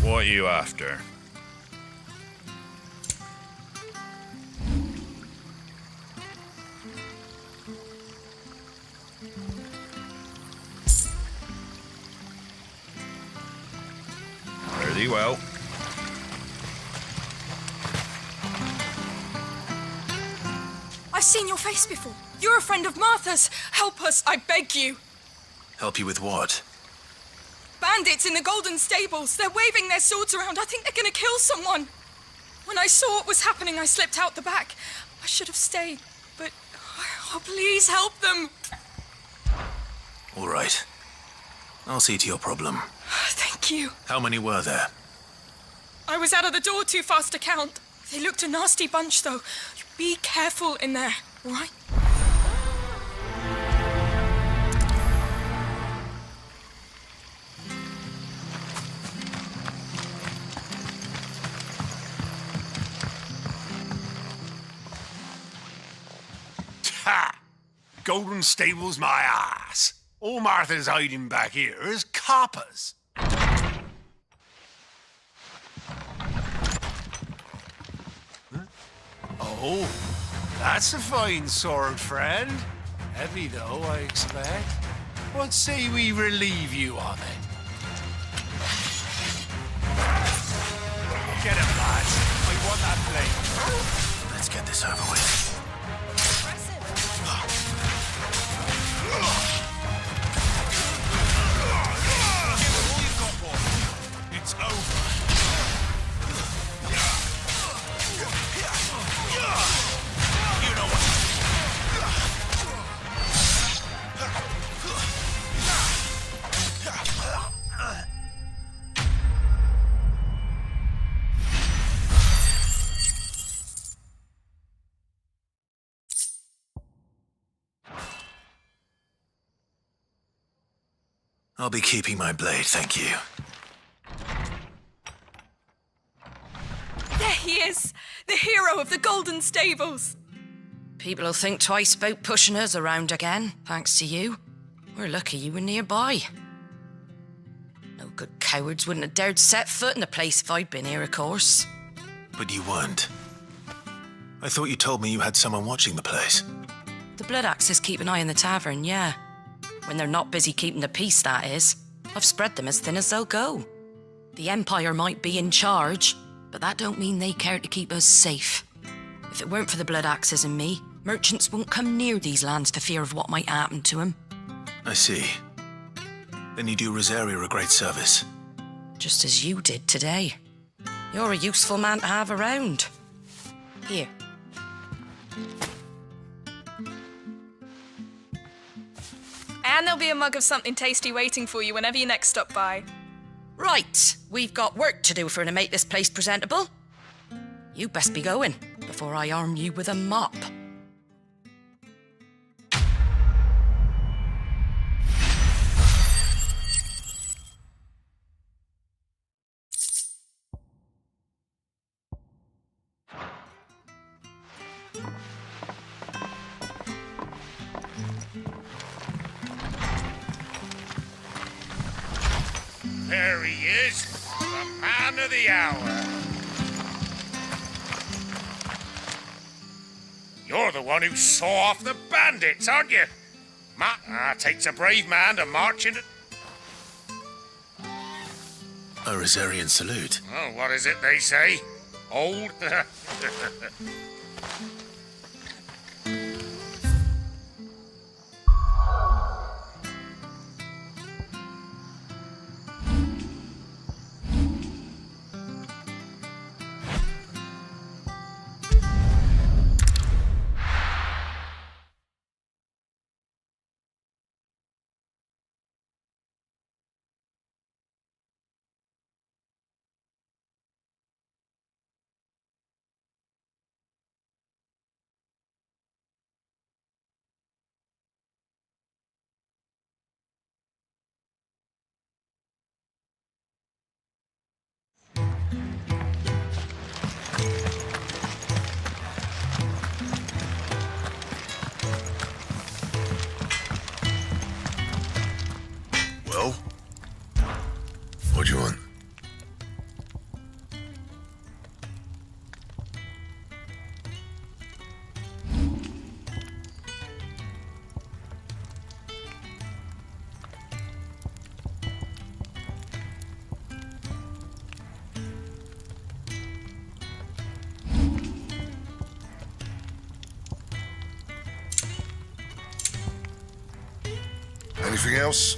[SPEAKER 12] What are you after? Very well.
[SPEAKER 22] I've seen your face before. You're a friend of Martha's. Help us, I beg you.
[SPEAKER 9] Help you with what?
[SPEAKER 22] Bandits in the Golden Stables. They're waving their swords around. I think they're gonna kill someone. When I saw what was happening, I slipped out the back. I should have stayed, but... Oh, please help them.
[SPEAKER 9] All right. I'll see to your problem.
[SPEAKER 22] Thank you.
[SPEAKER 9] How many were there?
[SPEAKER 22] I was out of the door too fast to count. They looked a nasty bunch, though. Be careful in there, all right?
[SPEAKER 19] Ha! Golden Stables, my ass. All Martha's hiding back here is coppers. Huh? Oh, that's a fine sword, friend. Heavy, though, I expect. What say we relieve you of it? Get him, lads. I want that blade.
[SPEAKER 9] Let's get this over with.
[SPEAKER 19] It's over.
[SPEAKER 18] You know what?
[SPEAKER 9] I'll be keeping my blade, thank you.
[SPEAKER 22] is! The hero of the Golden Stables!
[SPEAKER 3] People'll think twice about pushing us around again, thanks to you. We're lucky you were nearby. No good cowards wouldn't have dared set foot in the place if I'd been here, of course.
[SPEAKER 9] But you weren't. I thought you told me you had someone watching the place.
[SPEAKER 3] The Blood Axes keep an eye on the tavern, yeah. When they're not busy keeping the peace, that is. I've spread them as thin as they'll go. The Empire might be in charge, but that don't mean they care to keep us safe. If it weren't for the Blood Axes and me, merchants won't come near these lands for fear of what might happen to them.
[SPEAKER 9] I see. Then you do Rosaria a great service.
[SPEAKER 3] Just as you did today. You're a useful man to have around. Here.
[SPEAKER 22] And there'll be a mug of something tasty waiting for you whenever you next stop by.
[SPEAKER 3] Right, we've got work to do if we're to make this place presentable. You best be going before I arm you with a mop.
[SPEAKER 5] There he is, the man of the hour. You're the one who saw off the bandits, aren't you? Takes a brave man to march into...
[SPEAKER 9] A Rosarian salute.
[SPEAKER 5] Oh, what is it they say? Old?
[SPEAKER 12] Well? What do you want? Anything else?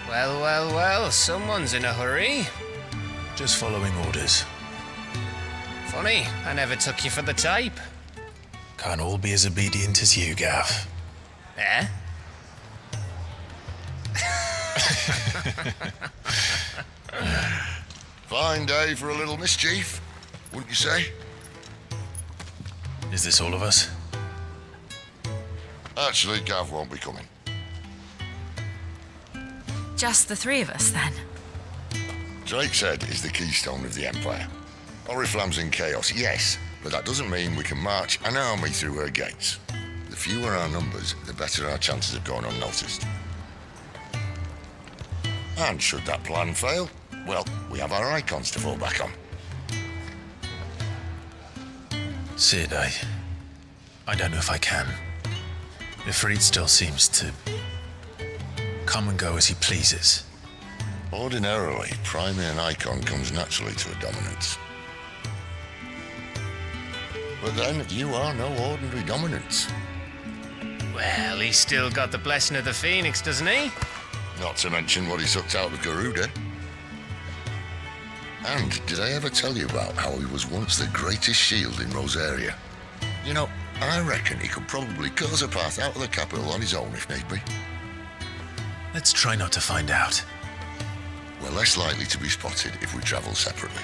[SPEAKER 10] Well, well, well, someone's in a hurry.
[SPEAKER 1] Just following orders.
[SPEAKER 10] Funny, I never took you for the type.
[SPEAKER 1] Can't all be as obedient as you, Gav.
[SPEAKER 10] Eh?
[SPEAKER 4] Fine day for a little mischief, wouldn't you say?
[SPEAKER 1] Is this all of us?
[SPEAKER 4] Actually, Gav won't be coming.
[SPEAKER 3] Just the three of us, then?
[SPEAKER 4] Drake's Head is the keystone of the Empire. Oriflamme's in chaos, yes, but that doesn't mean we can march an army through her gates. The fewer our numbers, the better our chances of going unnoticed. And should that plan fail, well, we have our icons to fall back on.
[SPEAKER 1] Sid, I don't know if I can. Ifrit still seems to come and go as he pleases.
[SPEAKER 4] Ordinarily, priming an icon comes naturally to a dominance. But then, you are no ordinary dominance.
[SPEAKER 10] Well, he's still got the blessing of the Phoenix, doesn't he?
[SPEAKER 4] Not to mention what he sucked out of Garuda. And did I ever tell you about how he was once the greatest shield in Rosaria? You know, I reckon he could probably cause a path out of the capital on his own if need be.
[SPEAKER 1] Let's try not to find out.
[SPEAKER 4] We're less likely to be spotted if we travel separately.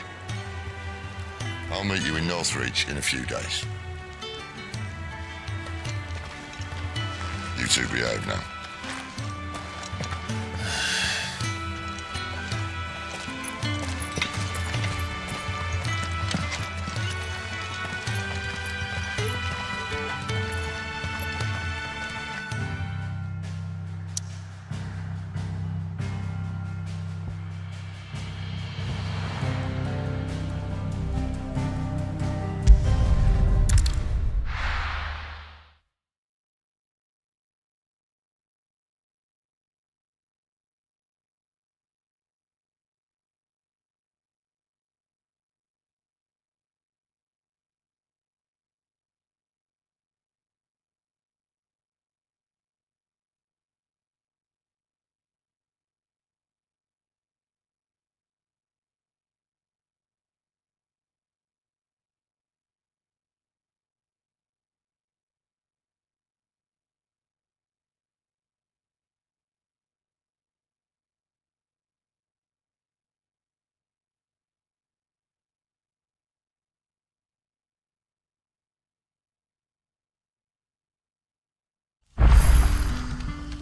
[SPEAKER 4] I'll meet you in Northreach in a few days. You two behave now.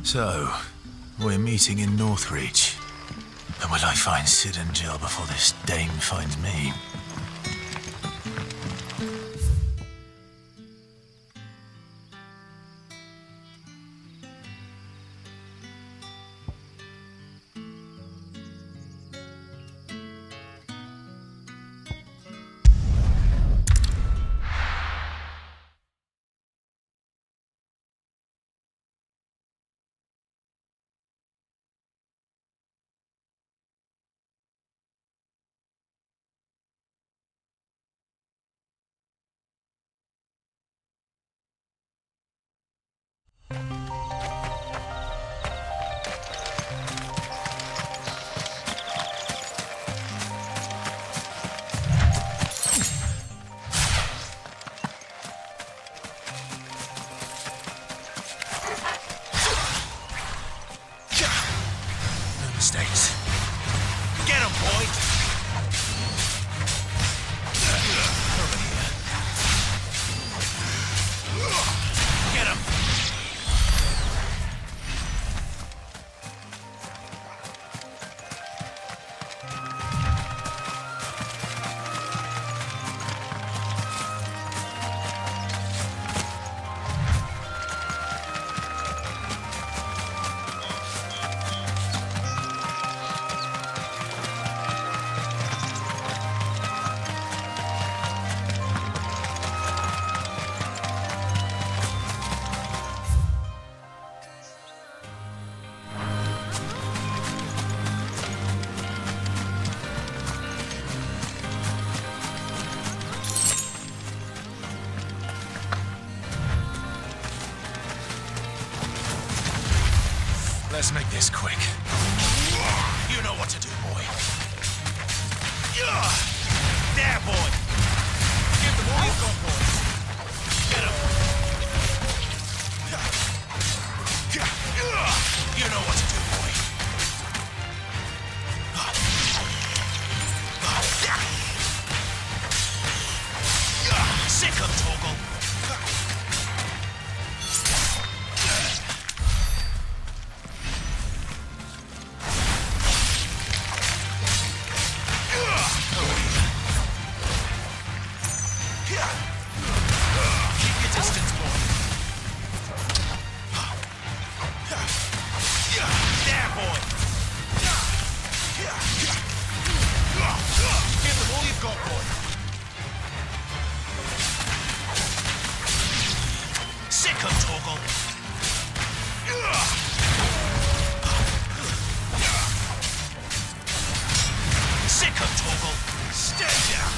[SPEAKER 1] So, we're meeting in Northreach. And will I find Sid and Jill before this dame finds me?
[SPEAKER 5] Mistakes. Get him, boy! Over here. Get him! Let's make this quick. You know what to do, boy. There, boy. Give them all you've got, boys. Get him. You know what to do, boy. Sick of Torgal.
[SPEAKER 18] you've got, boy. Sick 'em, Torgal. Sick 'em, Torgal. Stand down.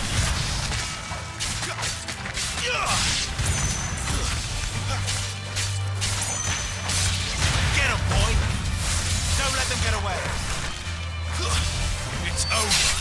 [SPEAKER 18] Get 'em, boy. Don't let them get away. It's over.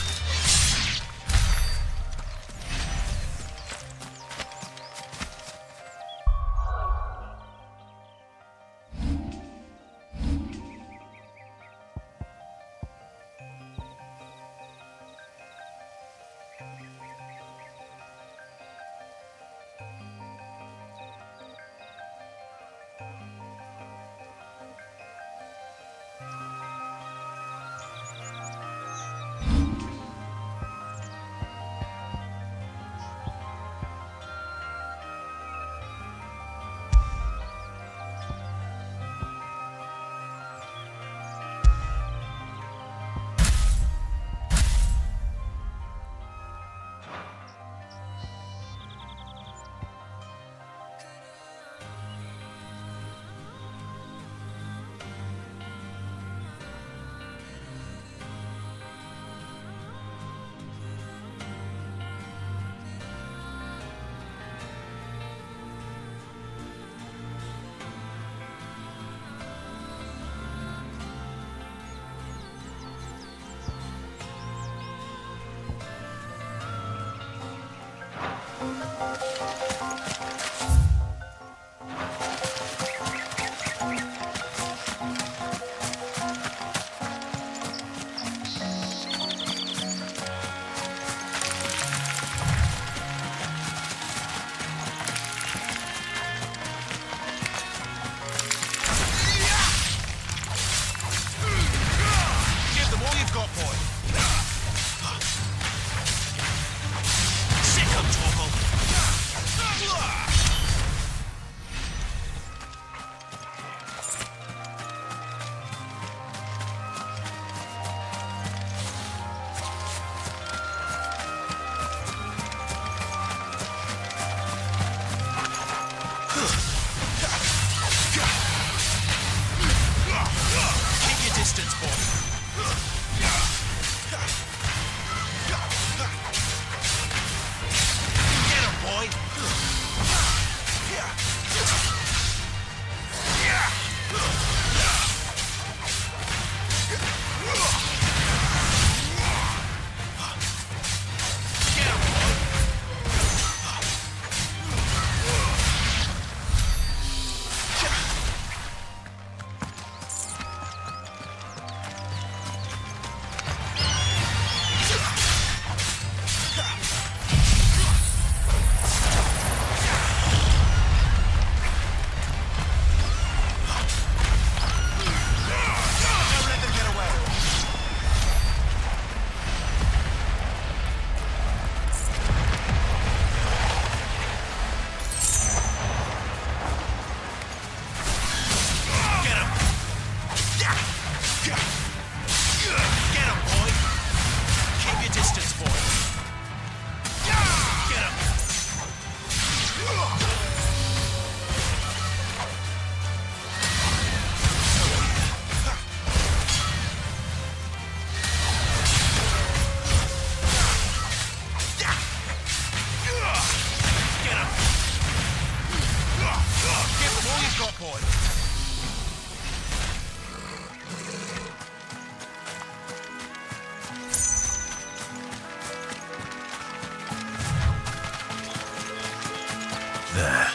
[SPEAKER 9] There.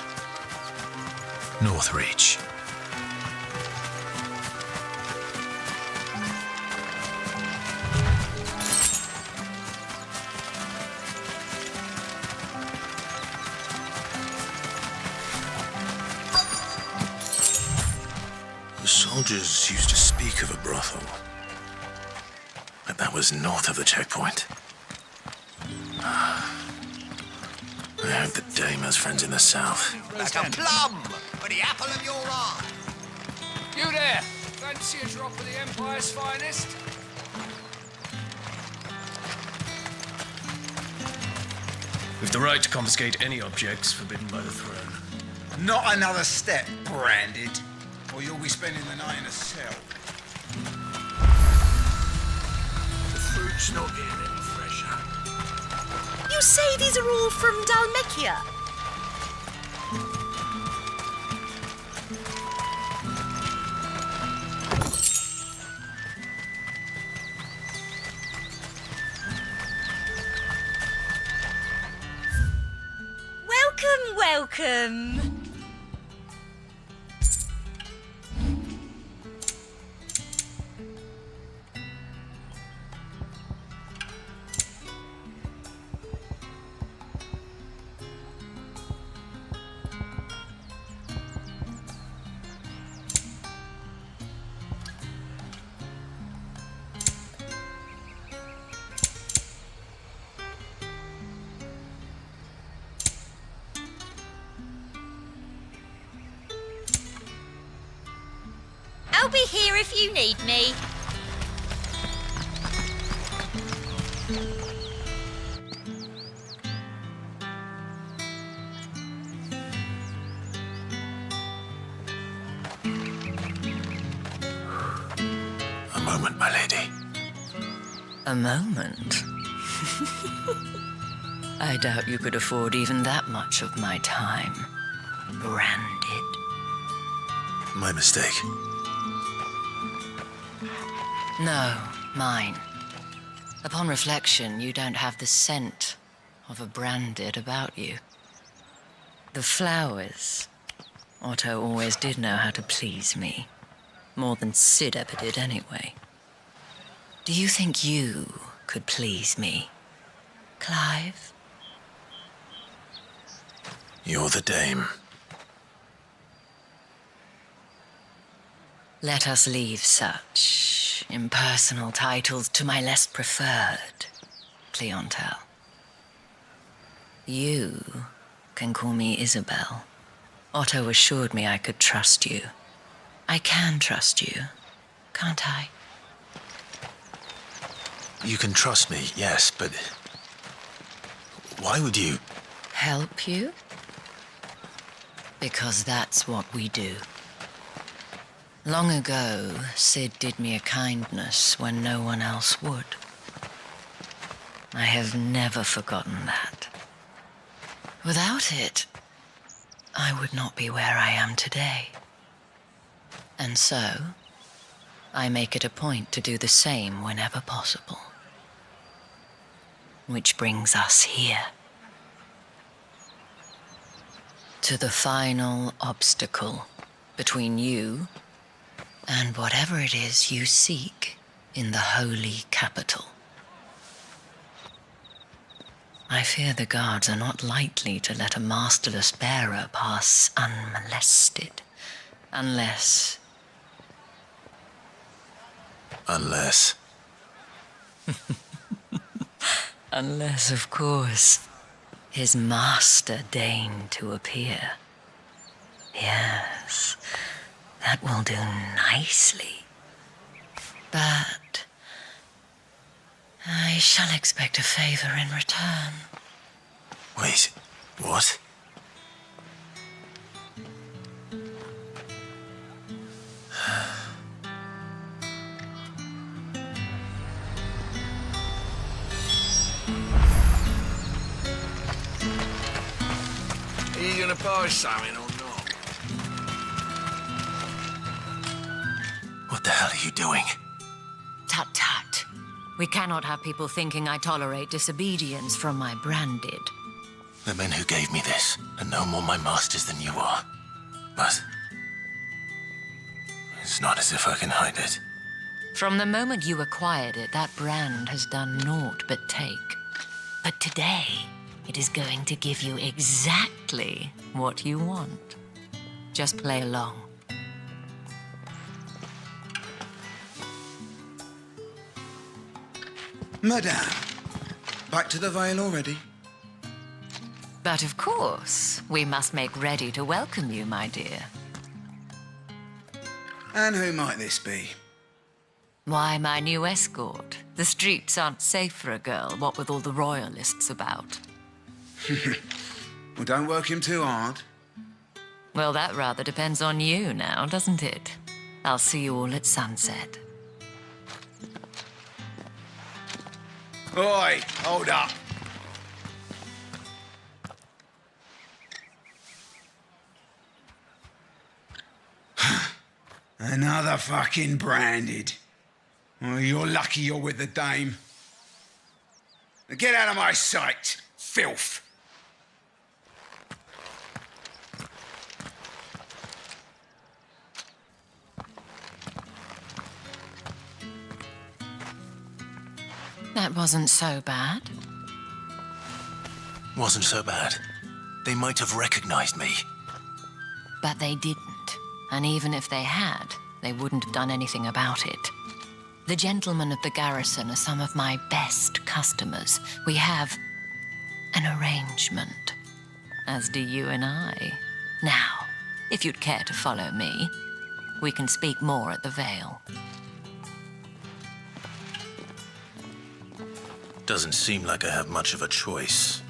[SPEAKER 9] Northreach. The soldiers used to speak of a brothel. But that was north of the checkpoint. I hope the dame has friends in the south.
[SPEAKER 18] Like a plum for the apple of your eye.
[SPEAKER 7] You there! Fancy a drop of the Empire's finest?
[SPEAKER 11] We've the right to confiscate any objects forbidden by the throne.
[SPEAKER 8] Not another step, Branded, or you'll be spending the night in a cell.
[SPEAKER 19] The fruit's not getting any fresher.
[SPEAKER 16] You say these are all from Dalmekia? Welcome. I'll be here if you need me.
[SPEAKER 9] A moment, my lady.
[SPEAKER 2] A moment? I doubt you could afford even that much of my time. Branded.
[SPEAKER 9] My mistake.
[SPEAKER 2] No, mine. Upon reflection, you don't have the scent of a Branded about you. The flowers. Otto always did know how to please me. More than Sid ever did anyway. Do you think you could please me, Clive?
[SPEAKER 9] You're the dame.
[SPEAKER 2] Let us leave such impersonal titles to my less preferred clientele. You can call me Isabel. Otto assured me I could trust you. I can trust you, can't I?
[SPEAKER 9] You can trust me, yes, but why would you?
[SPEAKER 2] Help you? Because that's what we do. Long ago, Sid did me a kindness when no one else would. I have never forgotten that. Without it, I would not be where I am today. And so, I make it a point to do the same whenever possible. Which brings us here. To the final obstacle between you and whatever it is you seek in the holy capital. I fear the guards are not likely to let a masterless bearer pass unmolested, unless...
[SPEAKER 9] Unless...
[SPEAKER 2] Unless, of course, his master deigned to appear. Yes, that will do nicely. But I shall expect a favor in return.
[SPEAKER 9] Wait, what?
[SPEAKER 8] Are you gonna buy something or not?
[SPEAKER 9] What the hell are you doing?
[SPEAKER 2] Tut tut. We cannot have people thinking I tolerate disobedience from my Branded.
[SPEAKER 9] The men who gave me this are no more my masters than you are. But it's not as if I can hide it.
[SPEAKER 2] From the moment you acquired it, that brand has done naught but take. But today, it is going to give you exactly what you want. Just play along.
[SPEAKER 8] Madame, back to the Vale already?
[SPEAKER 2] But of course, we must make ready to welcome you, my dear.
[SPEAKER 8] And who might this be?
[SPEAKER 2] Why, my new escort. The streets aren't safe for a girl, what with all the royalists about.
[SPEAKER 13] Well, don't work him too hard.
[SPEAKER 14] Well, that rather depends on you now, doesn't it? I'll see you all at sunset.
[SPEAKER 13] Oi, hold up. Another fucking branded. Well, you're lucky you're with the dame. Now get out of my sight, filth.
[SPEAKER 14] That wasn't so bad.
[SPEAKER 9] Wasn't so bad. They might have recognized me.
[SPEAKER 14] But they didn't. And even if they had, they wouldn't have done anything about it. The gentlemen of the garrison are some of my best customers. We have an arrangement, as do you and I. Now, if you'd care to follow me, we can speak more at the Vale.
[SPEAKER 9] Doesn't seem like I have much of a choice.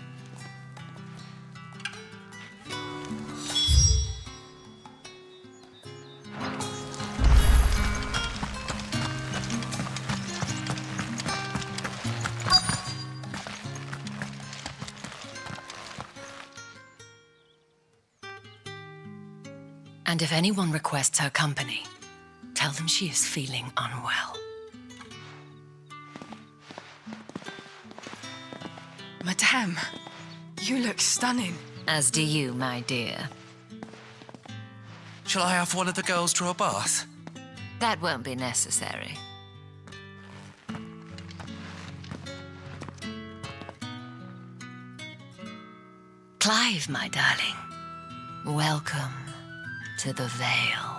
[SPEAKER 14] And if anyone requests her company, tell them she is feeling unwell.
[SPEAKER 22] Madame, you look stunning.
[SPEAKER 14] As do you, my dear.
[SPEAKER 23] Shall I have one of the girls draw a bath?
[SPEAKER 14] That won't be necessary. Clive, my darling, welcome to the Vale.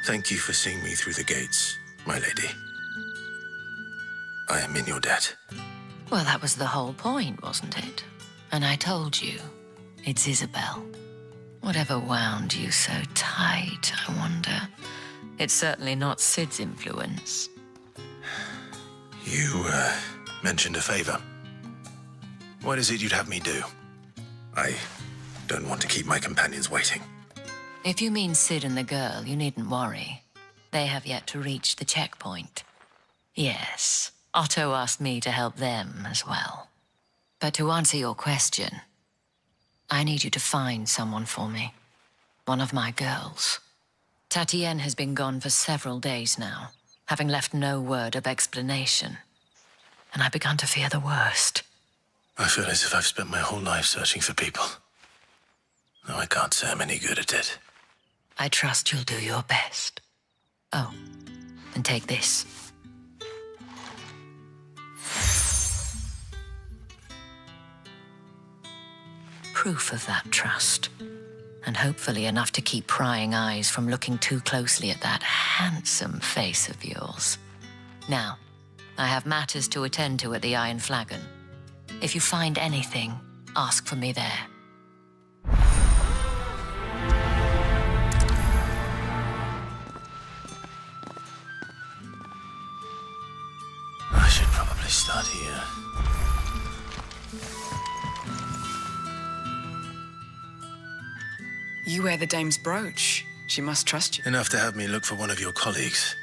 [SPEAKER 9] Thank you for seeing me through the gates, my lady. I am in your debt.
[SPEAKER 14] Well, that was the whole point, wasn't it? And I told you, it's Isabel. Whatever wound you so tight, I wonder. It's certainly not Sid's influence.
[SPEAKER 9] You, mentioned a favor. What is it you'd have me do? I don't want to keep my companions waiting.
[SPEAKER 14] If you mean Sid and the girl, you needn't worry. They have yet to reach the checkpoint. Yes, Otto asked me to help them as well. But to answer your question, I need you to find someone for me. One of my girls. Tatienne has been gone for several days now, having left no word of explanation. And I began to fear the worst.
[SPEAKER 9] I feel as if I've spent my whole life searching for people. Though I can't say I'm any good at it.
[SPEAKER 14] I trust you'll do your best. Oh, and take this. Proof of that trust. And hopefully enough to keep prying eyes from looking too closely at that handsome face of yours. Now, I have matters to attend to at the Iron Flagon. If you find anything, ask for me there.
[SPEAKER 9] I should probably start here.
[SPEAKER 22] You wear the dame's brooch. She must trust you.
[SPEAKER 9] Enough to have me look for one of your colleagues.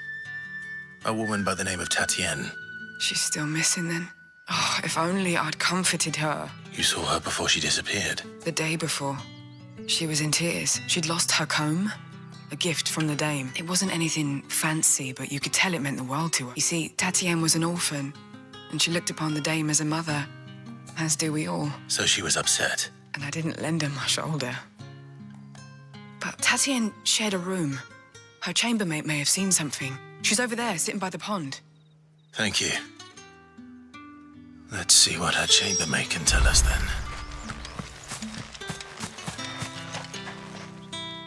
[SPEAKER 9] A woman by the name of Tatienne.
[SPEAKER 22] She's still missing then. Oh, if only I'd comforted her.
[SPEAKER 9] You saw her before she disappeared.
[SPEAKER 22] The day before. She was in tears. She'd lost her comb. A gift from the dame. It wasn't anything fancy, but you could tell it meant the world to her. You see, Tatienne was an orphan, and she looked upon the dame as a mother, as do we all.
[SPEAKER 9] So she was upset.
[SPEAKER 22] And I didn't lend her my shoulder. But Tatienne shared a room. Her chambermaid may have seen something. She's over there, sitting by the pond.
[SPEAKER 9] Thank you. Let's see what her chambermaid can tell us then.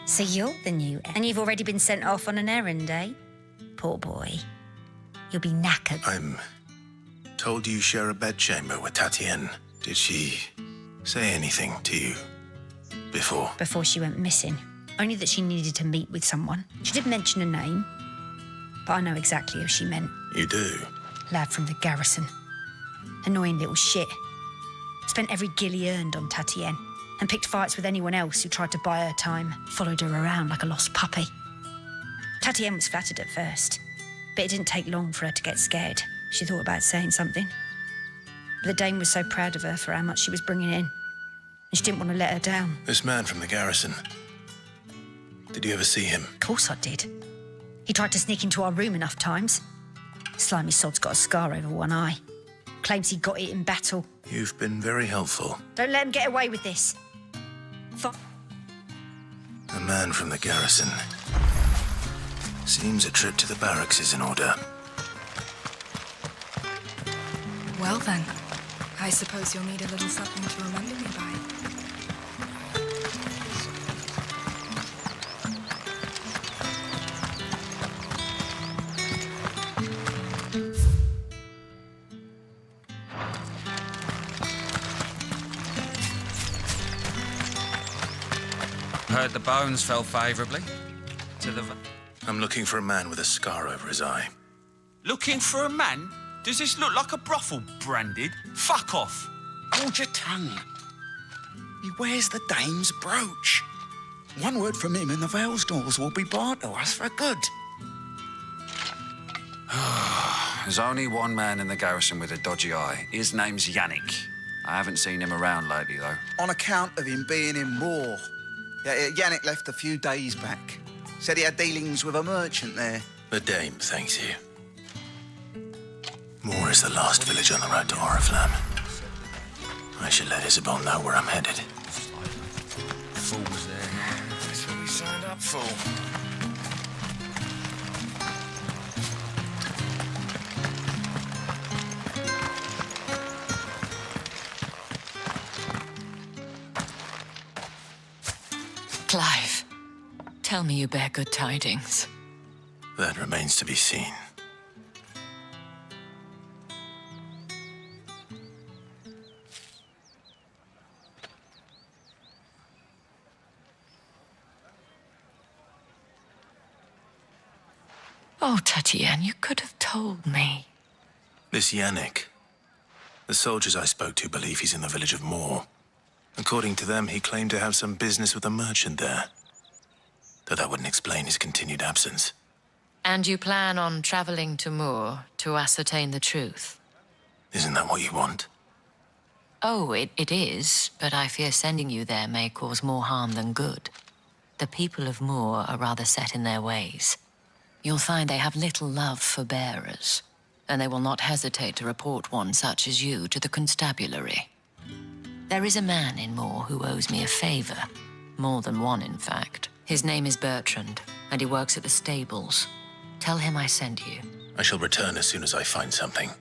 [SPEAKER 21] So you're the new heir, and you've already been sent off on an errand, eh? Poor boy. You'll be knackered.
[SPEAKER 9] I'm told you share a bedchamber with Tatienne. Did she say anything to you before?
[SPEAKER 21] Before she went missing. Only that she needed to meet with someone. She did mention a name, but I know exactly who she meant.
[SPEAKER 9] You do?
[SPEAKER 21] Lad from the garrison. Annoying little shit. Spent every guil he earned on Tatienne and picked fights with anyone else who tried to buy her time. Followed her around like a lost puppy. Tatienne was flattered at first, but it didn't take long for her to get scared. She thought about saying something. But the dame was so proud of her for how much she was bringing in, and she didn't want to let her down.
[SPEAKER 9] This man from the garrison. Did you ever see him?
[SPEAKER 21] Of course I did. He tried to sneak into our room enough times. Slimy sod's got a scar over one eye. Claims he got it in battle.
[SPEAKER 9] You've been very helpful.
[SPEAKER 21] Don't let him get away with this.
[SPEAKER 9] A man from the garrison. Seems a trip to the barracks is in order.
[SPEAKER 22] Well then, I suppose you'll need a little something to remember me by.
[SPEAKER 15] Heard the bones fell favourably to the...
[SPEAKER 9] I'm looking for a man with a scar over his eye.
[SPEAKER 18] Looking for a man? Does this look like a brothel, Branded? Fuck off.
[SPEAKER 8] Hold your tongue. He wears the dame's brooch. One word from him and the Vale's doors will be barred to us for good.
[SPEAKER 17] There's only one man in the garrison with a dodgy eye. His name's Yannick. I haven't seen him around lately, though.
[SPEAKER 8] On account of him being in war. Yeah, Yannick left a few days back. Said he had dealings with a merchant there.
[SPEAKER 9] The dame thanks you. Moor is the last village on the road to Oriflamme. I should let Isabel know where I'm headed.
[SPEAKER 18] Fools there. That's what we signed up for.
[SPEAKER 14] Clive, tell me you bear good tidings.
[SPEAKER 9] That remains to be seen.
[SPEAKER 14] Oh, Tatienne, you could have told me.
[SPEAKER 9] This Yannick. The soldiers I spoke to believe he's in the village of Moor. According to them, he claimed to have some business with a merchant there. Though that wouldn't explain his continued absence.
[SPEAKER 14] And you plan on traveling to Moor to ascertain the truth?
[SPEAKER 9] Isn't that what you want?
[SPEAKER 14] Oh, it is, but I fear sending you there may cause more harm than good. The people of Moor are rather set in their ways. You'll find they have little love for bearers, and they will not hesitate to report one such as you to the constabulary. There is a man in Moor who owes me a favor. More than one, in fact. His name is Bertrand, and he works at the stables. Tell him I sent you.
[SPEAKER 9] I shall return as soon as I find something.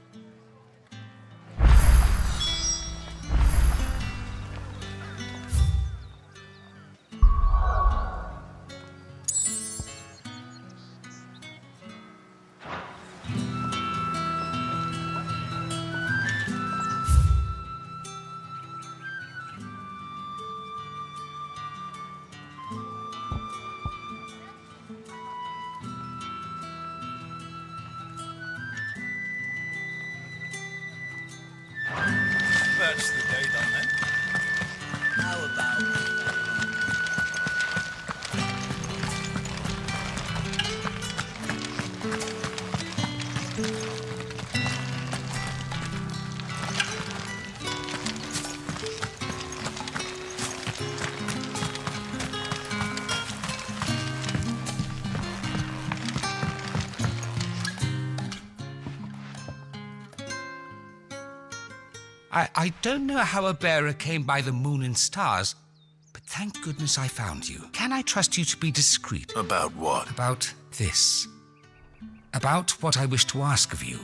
[SPEAKER 18] That's the day done then. How about...
[SPEAKER 7] I don't know how a bearer came by the moon and stars, but thank goodness I found you. Can I trust you to be discreet?
[SPEAKER 9] About what?
[SPEAKER 7] About this. About what I wish to ask of you.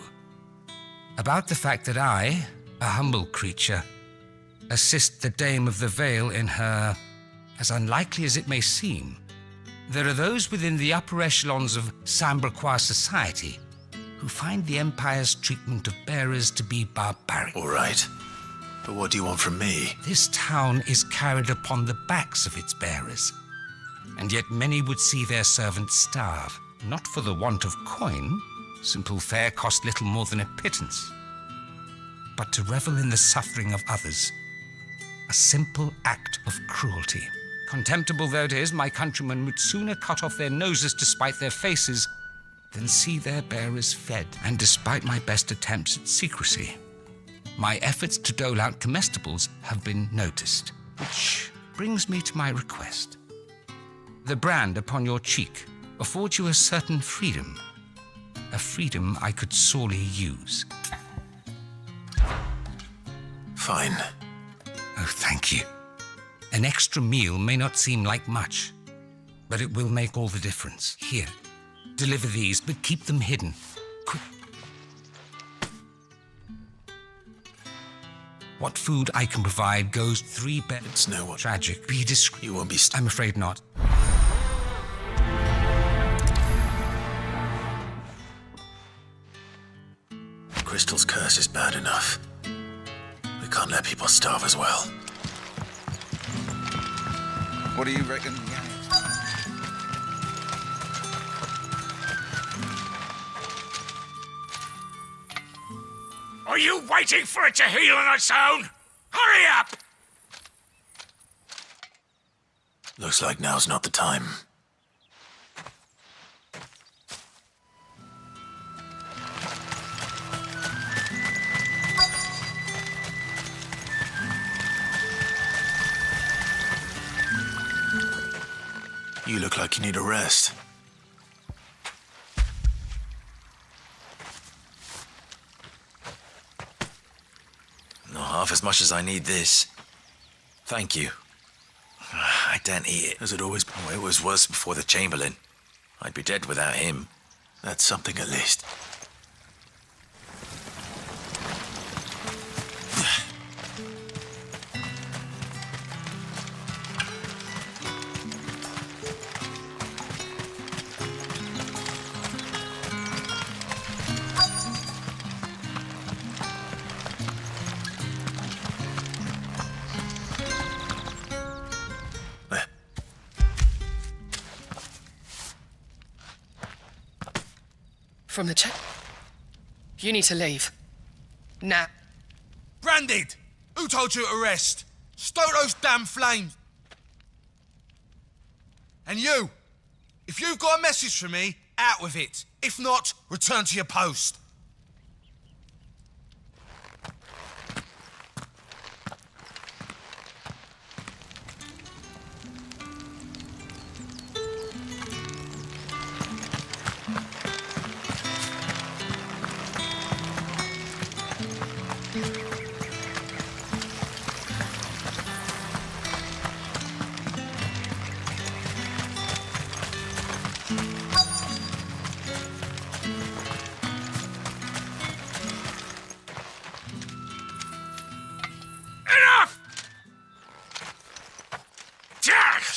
[SPEAKER 7] About the fact that I, a humble creature, assist the Dame of the Vale in her, as unlikely as it may seem. There are those within the upper echelons of Samberquois society who find the Empire's treatment of bearers to be barbaric.
[SPEAKER 9] All right. But what do you want from me?
[SPEAKER 7] This town is carried upon the backs of its bearers, and yet many would see their servants starve, not for the want of coin. Simple fare cost little more than a pittance, but to revel in the suffering of others, a simple act of cruelty. Contemptible though it is, my countrymen would sooner cut off their noses to spite their faces than see their bearers fed. And despite my best attempts at secrecy, my efforts to dole out comestibles have been noticed, which brings me to my request. The brand upon your cheek affords you a certain freedom, a freedom I could sorely use.
[SPEAKER 9] Fine.
[SPEAKER 7] Oh, thank you. An extra meal may not seem like much, but it will make all the difference. Here, deliver these, but keep them hidden. Quick. What food I can provide goes 3 beds.
[SPEAKER 9] It's no one.
[SPEAKER 7] Tragic. Be discreet.
[SPEAKER 9] You won't be.
[SPEAKER 7] I'm afraid not.
[SPEAKER 9] Crystal's curse is bad enough. We can't let people starve as well.
[SPEAKER 8] What do you reckon?
[SPEAKER 5] Are you waiting for it to heal on its own? Hurry up!
[SPEAKER 9] Looks like now's not the time. You look like you need a rest.
[SPEAKER 6] Not half as much as I need this. Thank you. I don't eat it.
[SPEAKER 9] Has it always been?
[SPEAKER 6] Oh, it was worse before the Chamberlain. I'd be dead without him.
[SPEAKER 9] That's something at least.
[SPEAKER 22] From the check. You need to leave. Now.
[SPEAKER 12] Branded! Who told you to rest? Stoke those damn flames! And you! If you've got a message for me, out with it. If not, return to your post.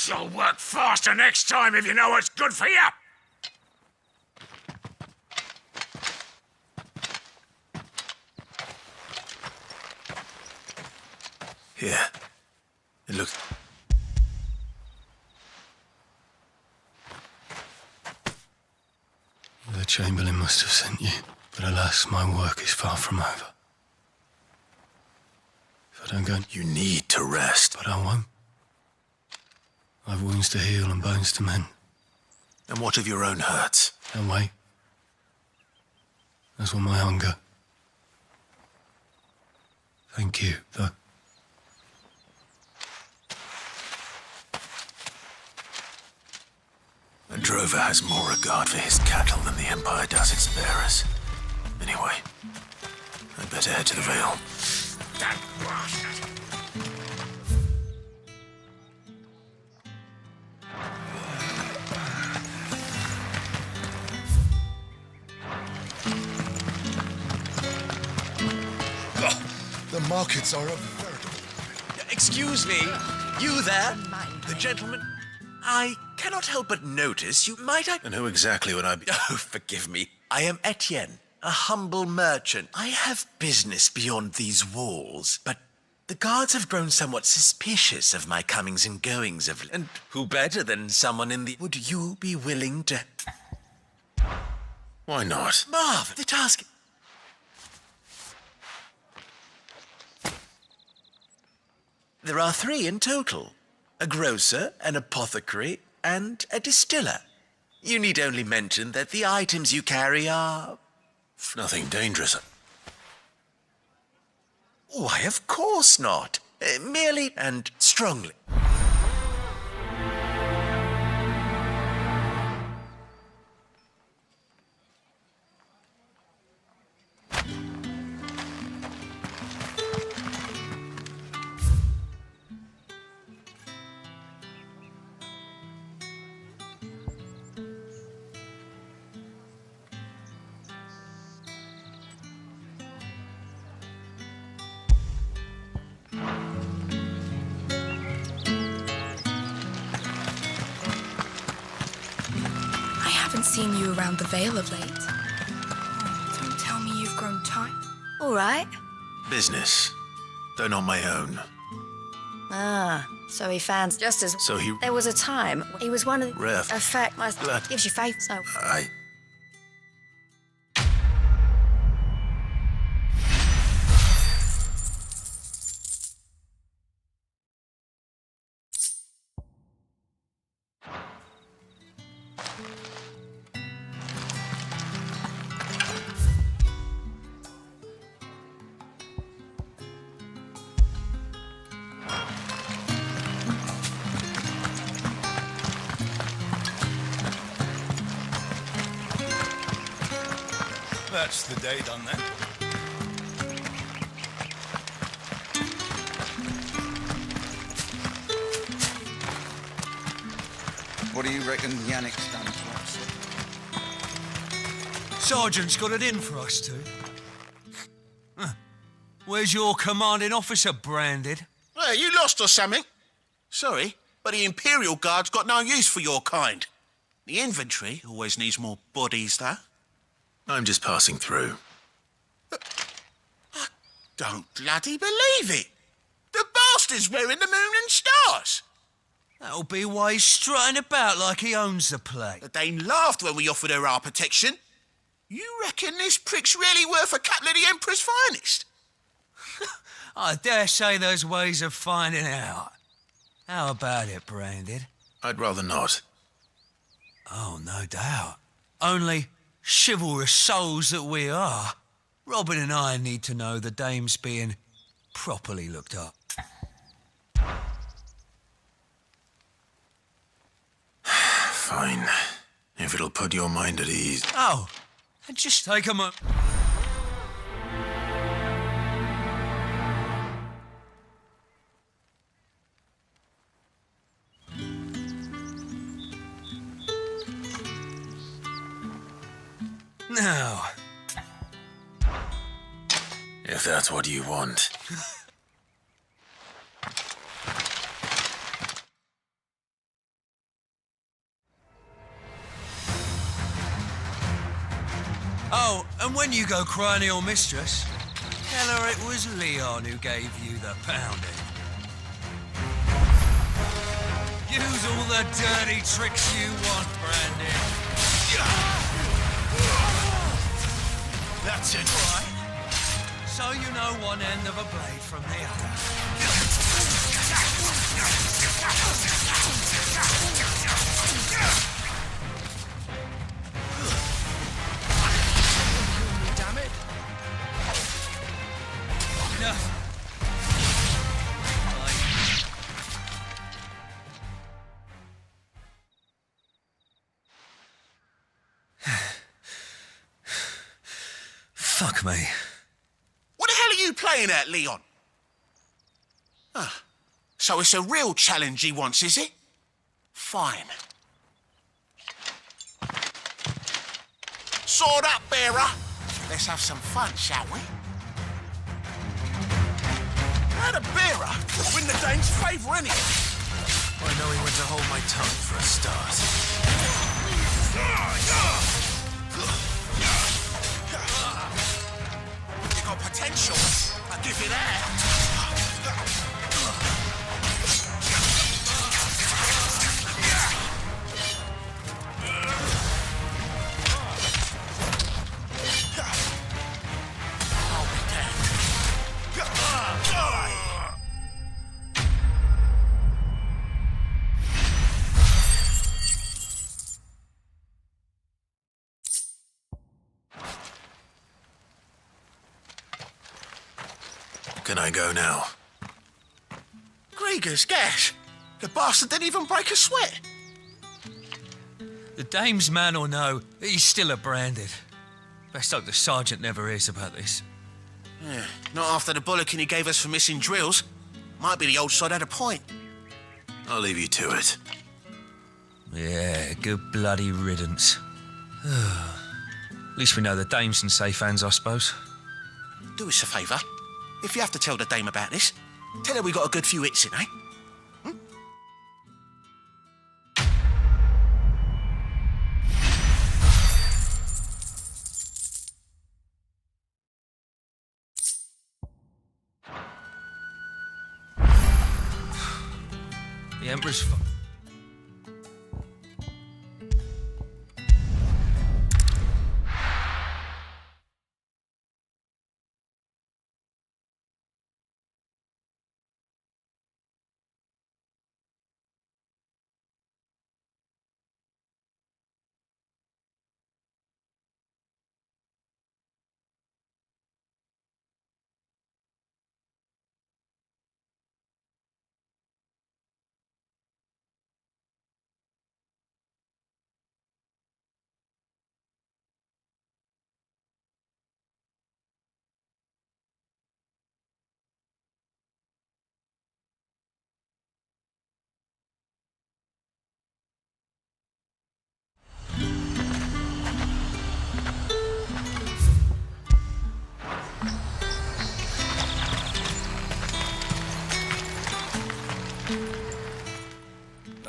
[SPEAKER 5] You'll work faster next time if you know what's good for you.
[SPEAKER 9] Here. It looks...
[SPEAKER 1] The Chamberlain must have sent you, but alas, my work is far from over. If I don't go...
[SPEAKER 9] You need to rest.
[SPEAKER 1] But I won't. I've wounds to heal and bones to mend.
[SPEAKER 9] And what of your own hurts?
[SPEAKER 1] Don't wait. As will my hunger. Thank you, though.
[SPEAKER 9] A drover has more regard for his cattle than the Empire does its bearers. Anyway, I'd better head to the Vale.
[SPEAKER 5] That bastard!
[SPEAKER 20] The markets are a veritable...
[SPEAKER 6] Excuse me, you there? The gentleman? I cannot help but notice you might I...
[SPEAKER 9] And who exactly would I be?
[SPEAKER 6] Oh, forgive me. I am Etienne, a humble merchant. I have business beyond these walls, but
[SPEAKER 3] The guards have grown somewhat suspicious of my comings and goings of... And who better than someone in the... Would you be willing to...
[SPEAKER 9] Why not?
[SPEAKER 3] Marv, the task... There are 3 in total. A grocer, an apothecary, and a distiller. You need only mention that the items you carry are...
[SPEAKER 9] Nothing dangerous.
[SPEAKER 3] Why, of course not. Merely and strongly.
[SPEAKER 22] Seen you around the Vale of late. Don't tell me you've grown tired.
[SPEAKER 21] All right.
[SPEAKER 9] Business, though not my own.
[SPEAKER 21] Ah, so he fans just as...
[SPEAKER 9] So he...
[SPEAKER 21] There was a time he was one of...
[SPEAKER 9] Ref.
[SPEAKER 21] A fact my...
[SPEAKER 9] Blood.
[SPEAKER 21] Gives you faith, so...
[SPEAKER 20] That's the day done then.
[SPEAKER 8] What do you reckon Yannick's done to us?
[SPEAKER 12] Sergeant's got it in for us two. Huh. Where's your commanding officer, Branded?
[SPEAKER 5] Hey, you lost or something? Sorry, but the Imperial Guard's got no use for your kind. The inventory always needs more bodies, though.
[SPEAKER 9] I'm just passing through.
[SPEAKER 5] I don't bloody believe it. The bastard's wearing the moon and stars.
[SPEAKER 12] That'll be why he's strutting about like he owns the place.
[SPEAKER 5] The Dane laughed when we offered her our protection. You reckon this prick's really worth a couple of the Emperor's finest?
[SPEAKER 12] I dare say there's ways of finding out. How about it, Branded?
[SPEAKER 9] I'd rather not.
[SPEAKER 12] Oh, no doubt. Only... chivalrous souls that we are, Robin and I need to know the dame's being properly looked up.
[SPEAKER 9] Fine. If it'll put your mind at ease.
[SPEAKER 12] Oh, and just take a moment. Now.
[SPEAKER 9] If that's what you want.
[SPEAKER 12] Oh, and when you go cry to your mistress, tell her it was Leon who gave you the pounding. Use all the dirty tricks you want, Brandon. That's it, right? So you know one end of a blade from the other. Damn it! Enough. Fuck me.
[SPEAKER 5] What the hell are you playing at, Leon? So it's a real challenge he wants, is it? Fine. Sword up, bearer. Let's have some fun, shall we? How'd a bearer win the Dane's favour anyway?
[SPEAKER 9] I know he went to hold my tongue for a start.
[SPEAKER 5] You got potential. I'll give you that.
[SPEAKER 9] Can I go now?
[SPEAKER 5] Grieger's gas. The bastard didn't even break a sweat.
[SPEAKER 12] The dame's man or no, he's still a branded. Best hope the sergeant never hears about this.
[SPEAKER 5] Yeah, not after the bollocking he gave us for missing drills. Might be the old sod had a point.
[SPEAKER 9] I'll leave you to it.
[SPEAKER 12] Yeah, good bloody riddance. At least we know the dame's in safe hands, I suppose.
[SPEAKER 5] Do us a favour. If you have to tell the dame about this, tell her we got a good few hits in, eh?
[SPEAKER 12] The Emperor's...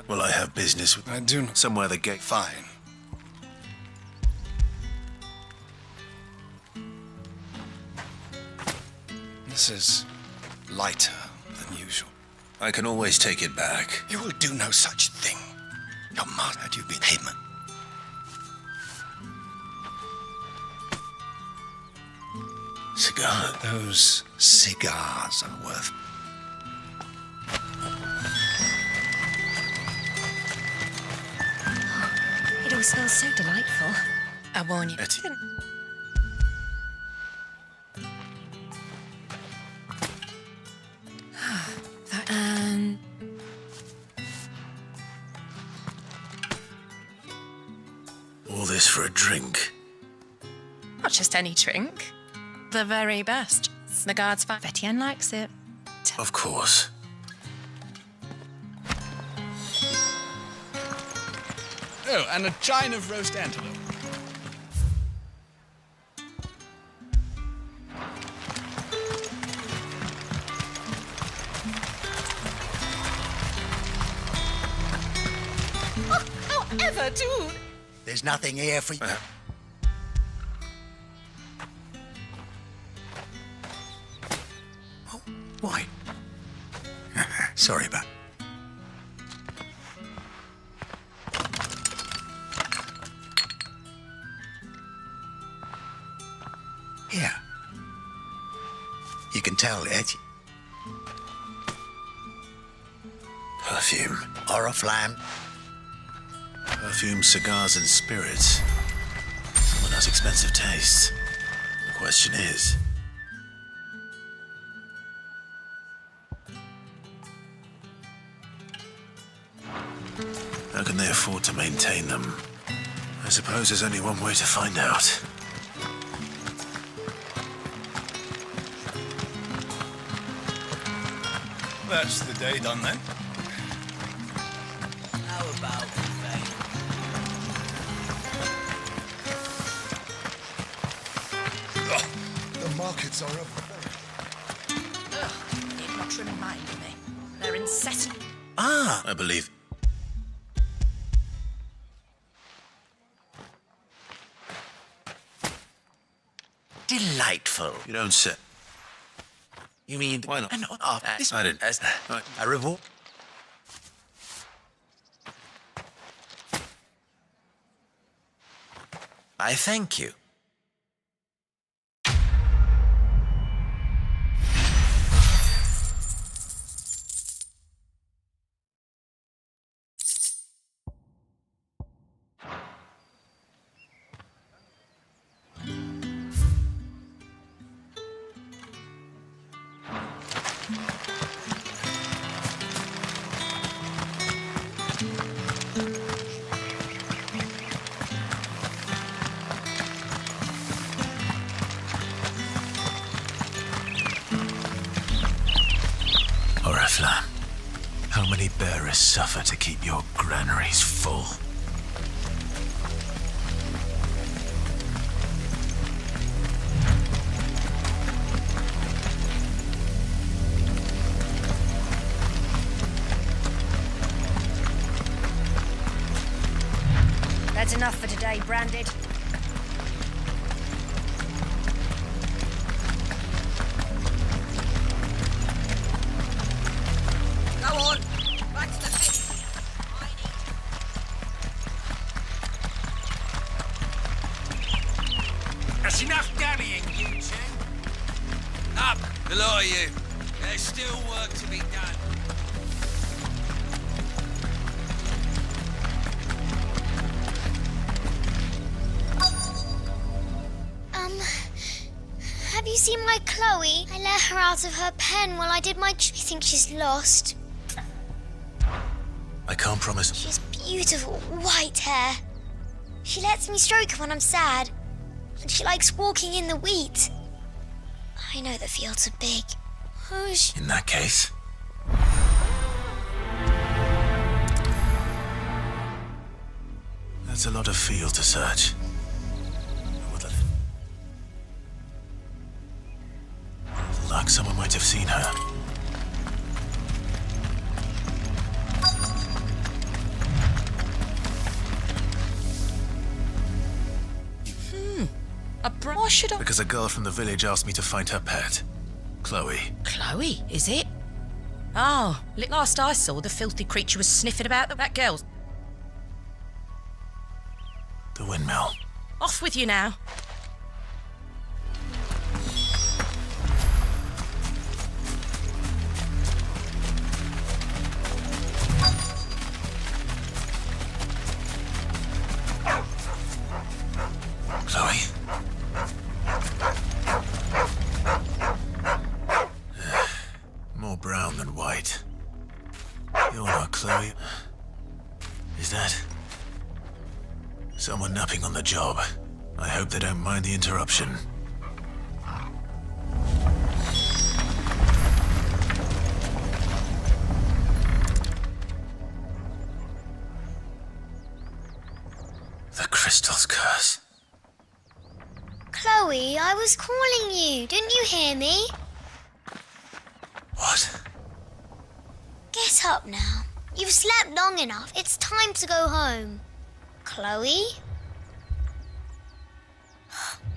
[SPEAKER 9] Well, I have business with...
[SPEAKER 20] I do not.
[SPEAKER 9] Somewhere the gate...
[SPEAKER 20] Fine. This is lighter than usual.
[SPEAKER 9] I can always take it back.
[SPEAKER 20] You will do no such thing. Your master had you been him.
[SPEAKER 9] Cigar?
[SPEAKER 20] Those cigars are worth...
[SPEAKER 21] It all smells so delightful.
[SPEAKER 16] I warn you.
[SPEAKER 9] Betty.
[SPEAKER 16] Um,
[SPEAKER 9] All this for a drink.
[SPEAKER 16] not just any drink. The very best. The guard's fine. Etienne likes it.
[SPEAKER 9] Of course.
[SPEAKER 4] Oh, and a chine of roast antelope.
[SPEAKER 16] However, dude.
[SPEAKER 8] There's nothing here for you. Oh, why? Sorry about... Here. You can tell, Ed.
[SPEAKER 9] Perfume.
[SPEAKER 8] Oriflamme.
[SPEAKER 9] Perfume, cigars, and spirits. Someone has expensive tastes. The question is... how can they afford to maintain them? I suppose there's only one way to find out.
[SPEAKER 20] That's the day done then.
[SPEAKER 18] How about
[SPEAKER 20] The markets are up.
[SPEAKER 2] Need not remind me. They're incessant.
[SPEAKER 9] I believe...
[SPEAKER 3] Delightful.
[SPEAKER 9] You don't say.
[SPEAKER 3] You mean...
[SPEAKER 9] Why not?
[SPEAKER 3] And this
[SPEAKER 9] I didn't.
[SPEAKER 3] As a reward? I thank you.
[SPEAKER 1] Oriflamme, how many bearers suffer to keep your granaries full?
[SPEAKER 21] That's enough for today, Branded.
[SPEAKER 10] Go on. Back to the pit.
[SPEAKER 12] That's enough dallying, you two. Up, the lot of you. There's still work to be done.
[SPEAKER 16] Have you seen my Chloe? I let her out of her pen while I did my... I think she's lost.
[SPEAKER 1] I can't promise.
[SPEAKER 16] She has beautiful white hair. She lets me stroke her when I'm sad. And she likes walking in the wheat. I know the fields are big. Hush.
[SPEAKER 1] In that case... That's a lot of field to search. Like someone might have seen her.
[SPEAKER 10] Why should I?
[SPEAKER 1] Because a girl from the village asked me to find her pet. Chloe.
[SPEAKER 10] Chloe, is it? Oh, last I saw, the filthy creature was sniffing about that girl's.
[SPEAKER 1] The windmill.
[SPEAKER 10] Off with you now.
[SPEAKER 1] Chloe? More brown than white. You're not Chloe. Is that... someone napping on the job? I hope they don't mind the interruption. The crystal's curse.
[SPEAKER 16] Chloe, I was calling you. Didn't you hear me?
[SPEAKER 1] What?
[SPEAKER 16] Get up now. You've slept long enough. It's time to go home. Chloe?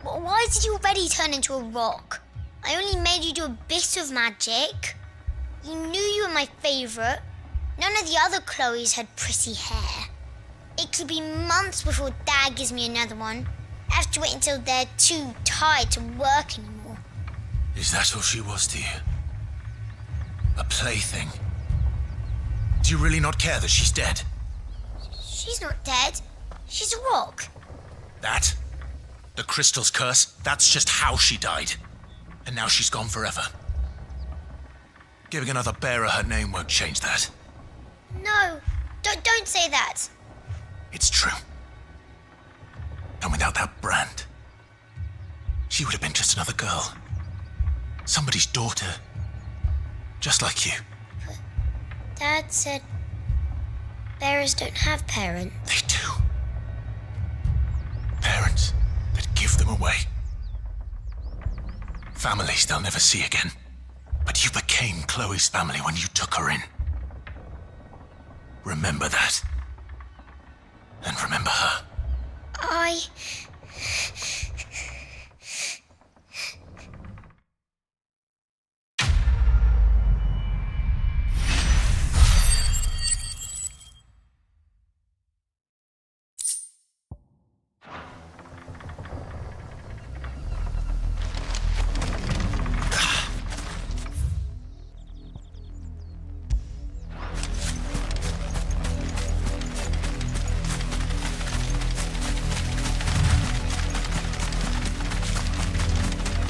[SPEAKER 16] Why did you already turn into a rock? I only made you do a bit of magic. You knew you were my favourite. None of the other Chloes had pretty hair. It could be months before Dad gives me another one. I have to wait until they're too tired to work anymore.
[SPEAKER 1] Is that all she was to you? A plaything? Do you really not care that she's dead?
[SPEAKER 16] She's not dead. She's a rock.
[SPEAKER 1] That? The crystal's curse? That's just how she died. And now she's gone forever. Giving another bearer her name won't change that.
[SPEAKER 16] No, don't say that.
[SPEAKER 1] It's true. And without that brand, she would have been just another girl. Somebody's daughter. Just like you.
[SPEAKER 16] But Dad said bearers don't have parents.
[SPEAKER 1] They do. Parents that give them away. Families they'll never see again. But you became Chloe's family when you took her in. Remember that. And remember her.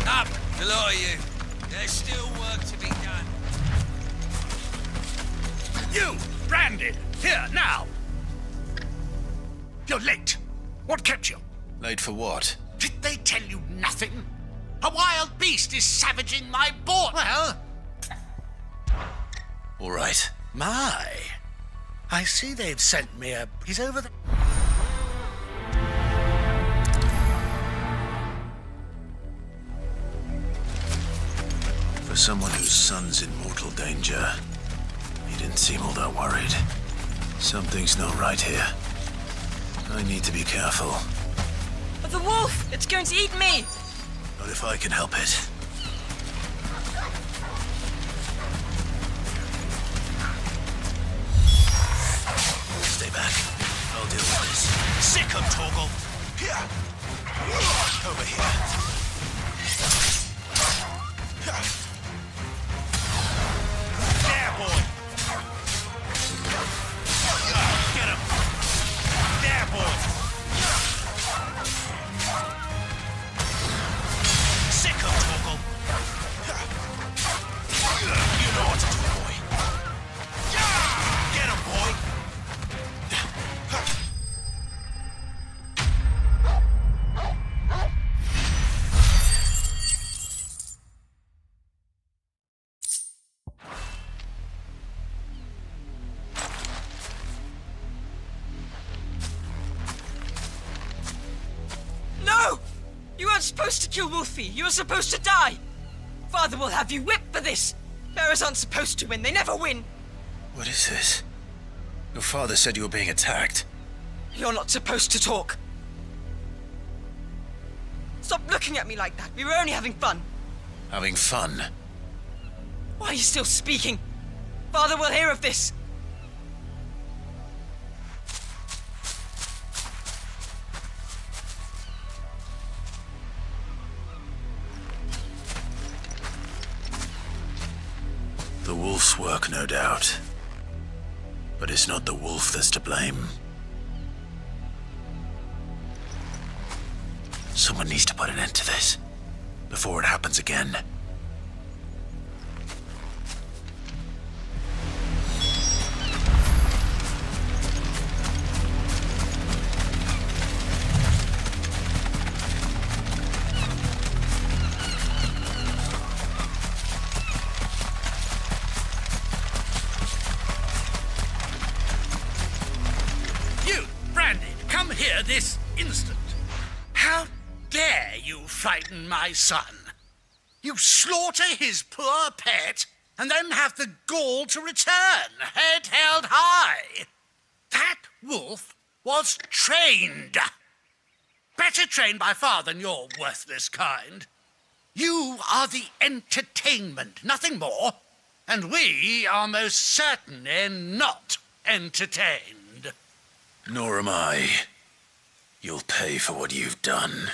[SPEAKER 12] Up, the lot of you. There's still work to be done.
[SPEAKER 11] You, Branded, here, now! You're late. What kept you?
[SPEAKER 1] Late for what?
[SPEAKER 11] Did they tell you nothing? A wild beast is savaging my board. Well,
[SPEAKER 1] All right.
[SPEAKER 11] My. I see they've sent me a... He's over the...
[SPEAKER 9] For someone whose son's in mortal danger, he didn't seem all that worried. Something's not right here. I need to be careful.
[SPEAKER 22] But the wolf! It's going to eat me!
[SPEAKER 9] Not if I can help it. Stay back. I'll deal with this.
[SPEAKER 11] Sick 'em, Torgal.
[SPEAKER 9] Here. Over here.
[SPEAKER 11] There, boy. Get him. There, boy. Sick 'em, Torgal.
[SPEAKER 9] You know what to do, boy.
[SPEAKER 11] Get him, boy.
[SPEAKER 22] No! You weren't supposed to kill Wolfie. You were supposed to die. Father will have you whipped for this. Bearers aren't supposed to win. They never win.
[SPEAKER 1] What is this? Your father said you were being attacked.
[SPEAKER 22] You're not supposed to talk. Stop looking at me like that. We were only having fun.
[SPEAKER 1] Having fun?
[SPEAKER 22] Why are you still speaking? Father will hear of this.
[SPEAKER 9] The wolf's work, no doubt. But it's not the wolf that's to blame. Someone needs to put an end to this before it happens again.
[SPEAKER 11] You, Brandon, come here this instant. How dare you frighten my son? You slaughter his poor pet and then have the gall to return, head held high. That wolf was trained. Better trained by far than your worthless kind. You are the entertainment, nothing more. And we are most certainly not entertained.
[SPEAKER 9] Nor am I. You'll pay for what you've done.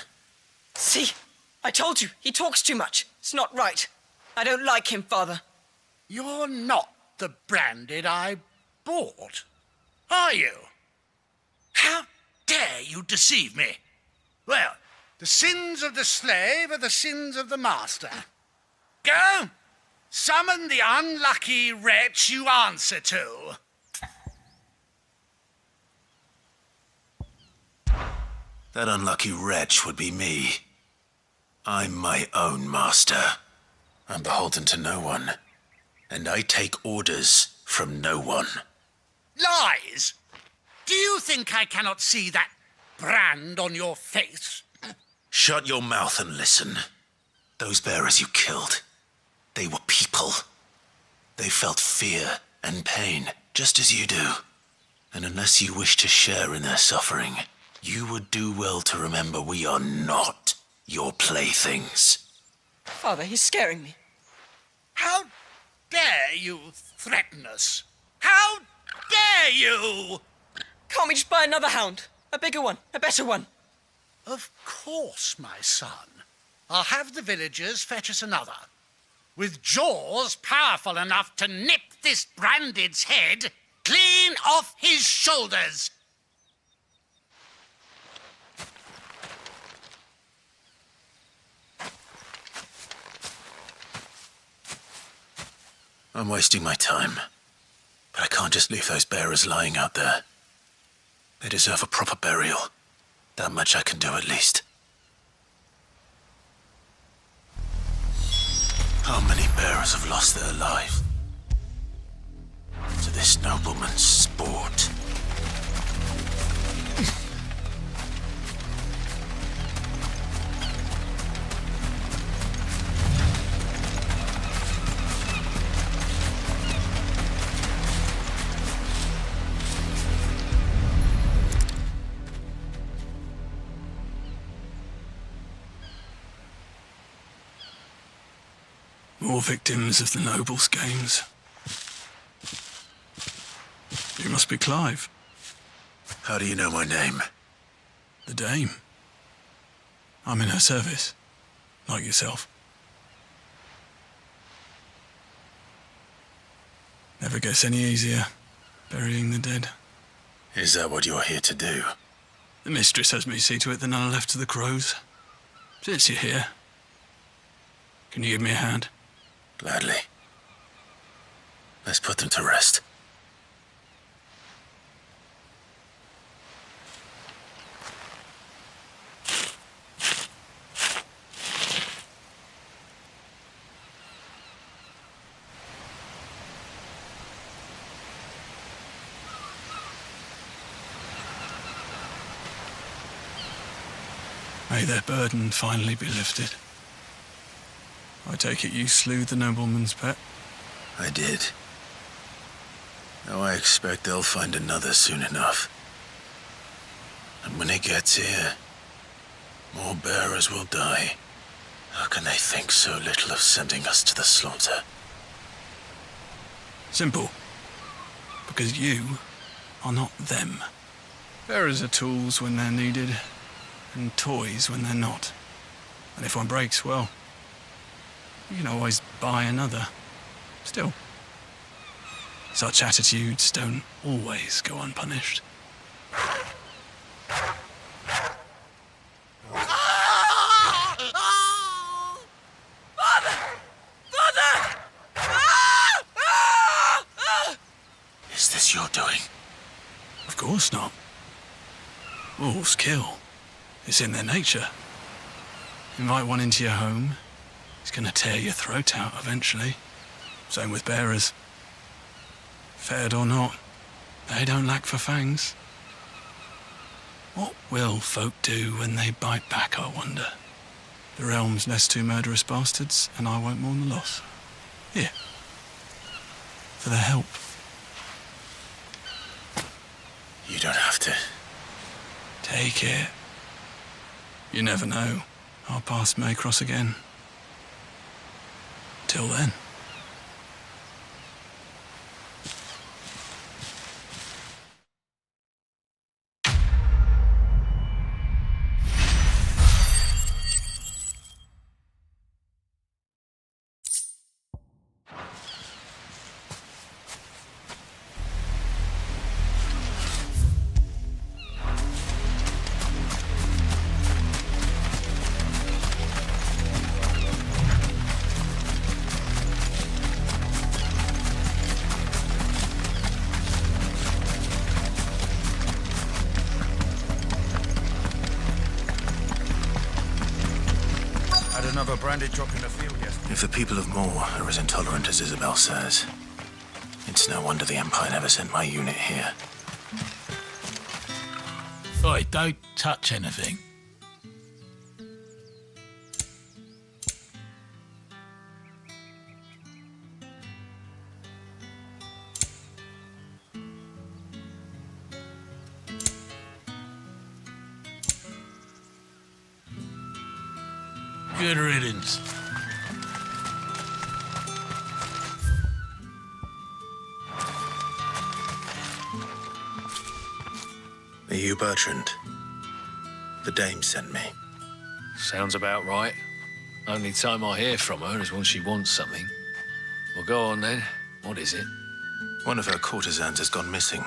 [SPEAKER 22] See? I told you. He talks too much. It's not right. I don't like him, Father.
[SPEAKER 11] You're not the Branded I bought, are you? How dare you deceive me? Well, the sins of the slave are the sins of the master. Go! Summon the unlucky wretch you answer to.
[SPEAKER 9] That unlucky wretch would be me. I'm my own master. I'm beholden to no one. And I take orders from no one.
[SPEAKER 11] Lies! Do you think I cannot see that brand on your face?
[SPEAKER 9] Shut your mouth and listen. Those bearers you killed, they were people. They felt fear and pain, just as you do. And unless you wish to share in their suffering, you would do well to remember we are not your playthings.
[SPEAKER 22] Father, he's scaring me.
[SPEAKER 11] How dare you threaten us? How dare you?
[SPEAKER 22] Can't we just buy another hound? A bigger one, a better one.
[SPEAKER 11] Of course, my son. I'll have the villagers fetch us another. With jaws powerful enough to nip this Branded's head clean off his shoulders.
[SPEAKER 9] I'm wasting my time. But I can't just leave those bearers lying out there. They deserve a proper burial. That much I can do at least. How many bearers have lost their lives? More victims of the nobles' games. You must be Clive.
[SPEAKER 3] How do you know my name?
[SPEAKER 9] The Dame. I'm in her service, like yourself. Never gets any easier, burying the dead.
[SPEAKER 3] Is that what you're here to do?
[SPEAKER 9] The mistress has me see to it that none are left to the crows. Since you're here, can you give me a hand?
[SPEAKER 3] Gladly. Let's put them to rest.
[SPEAKER 9] May their burden finally be lifted. I take it you slew the nobleman's pet?
[SPEAKER 3] I did. Now I expect they'll find another soon enough. And when it gets here, more bearers will die. How can they think so little of sending us to the slaughter?
[SPEAKER 9] Simple. Because you are not them. Bearers are tools when they're needed, and toys when they're not. And if one breaks, well, you can always buy another. Still, such attitudes don't always go unpunished.
[SPEAKER 3] Is this your doing?
[SPEAKER 9] Of course not. Wolves kill. It's in their nature. Invite one into your home, he's gonna tear your throat out eventually. Same with bearers. Fed or not, they don't lack for fangs. What will folk do when they bite back, I wonder? The realm's nest two murderous bastards, and I won't mourn the loss. Here. For their help.
[SPEAKER 3] You don't have to.
[SPEAKER 9] Take it. You never know. Our paths may cross again. Till then.
[SPEAKER 4] Another branded drop in the field yesterday.
[SPEAKER 3] If the people of Moor are as intolerant as Isabel says, it's no wonder the Empire never sent my unit here.
[SPEAKER 13] Oi, don't touch anything. Good riddance.
[SPEAKER 3] Are you Bertrand? The Dame sent me.
[SPEAKER 6] Sounds about right. Only time I hear from her is when she wants something. Well, go on then. What is it?
[SPEAKER 3] One of her courtesans has gone missing,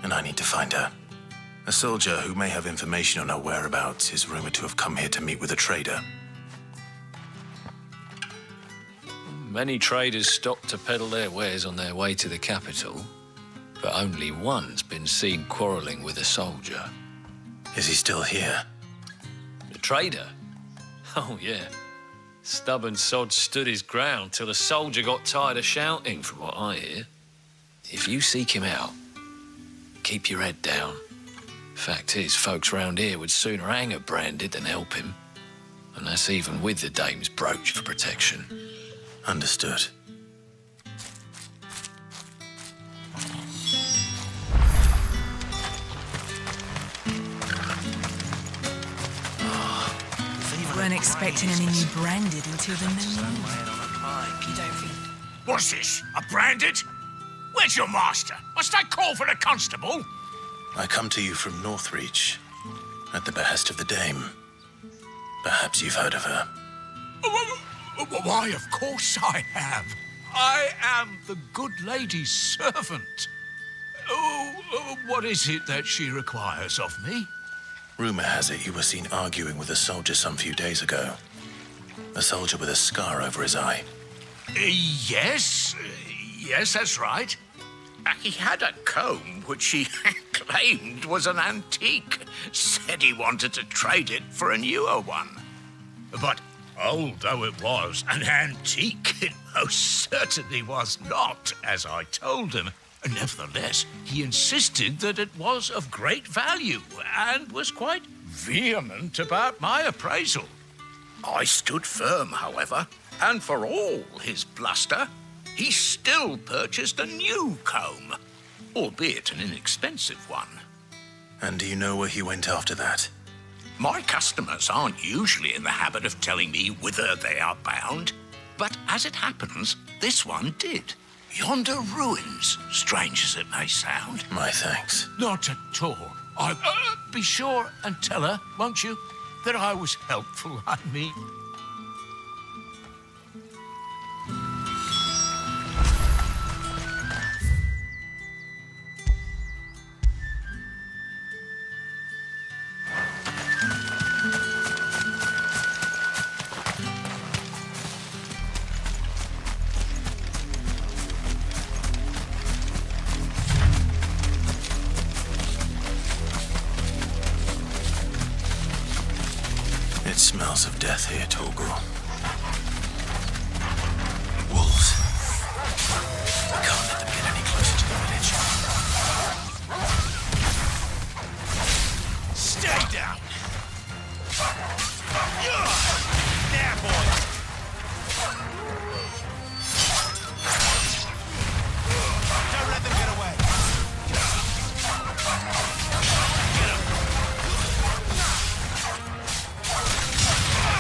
[SPEAKER 3] and I need to find her. A soldier who may have information on her whereabouts is rumored to have come here to meet with a trader.
[SPEAKER 6] Many traders stop to peddle their wares on their way to the capital, but only one's been seen quarrelling with a soldier.
[SPEAKER 3] Is he still here?
[SPEAKER 6] The trader? Oh, yeah. Stubborn sod stood his ground till the soldier got tired of shouting, from what I hear. If you seek him out, keep your head down. Fact is, folks round here would sooner hang a branded than help him. And that's even with the Dame's brooch for protection.
[SPEAKER 3] Understood.
[SPEAKER 2] Weren't expecting any new branded until the new moon.
[SPEAKER 11] What's this? A branded? Where's your master? Must I call for a constable?
[SPEAKER 9] I come to you from Northreach, at the behest of the Dame. Perhaps you've heard of her.
[SPEAKER 13] Why, of course I have. I am the good lady's servant. What is it that she requires of me?
[SPEAKER 9] Rumor has it you were seen arguing with a soldier some few days ago. A soldier with a scar over his eye.
[SPEAKER 11] Yes, that's right. He had a comb which he claimed was an antique. Said he wanted to trade it for a newer one. But although it was an antique, it most certainly was not, as I told him. Nevertheless, he insisted that it was of great value and was quite vehement about my appraisal. I stood firm, however, and for all his bluster, he still purchased a new comb, albeit an inexpensive one.
[SPEAKER 9] And do you know where he went after that?
[SPEAKER 11] My customers aren't usually in the habit of telling me whither they are bound, but as it happens, this one did. Yonder ruins, strange as it may sound.
[SPEAKER 9] My thanks.
[SPEAKER 13] Not at all. Be sure and tell her, won't you, that I was helpful, I mean.
[SPEAKER 9] It smells of death here, Torgal. Wolves. We can't let them get any closer to the village.
[SPEAKER 11] Stay down! There, boy! Don't let them get away!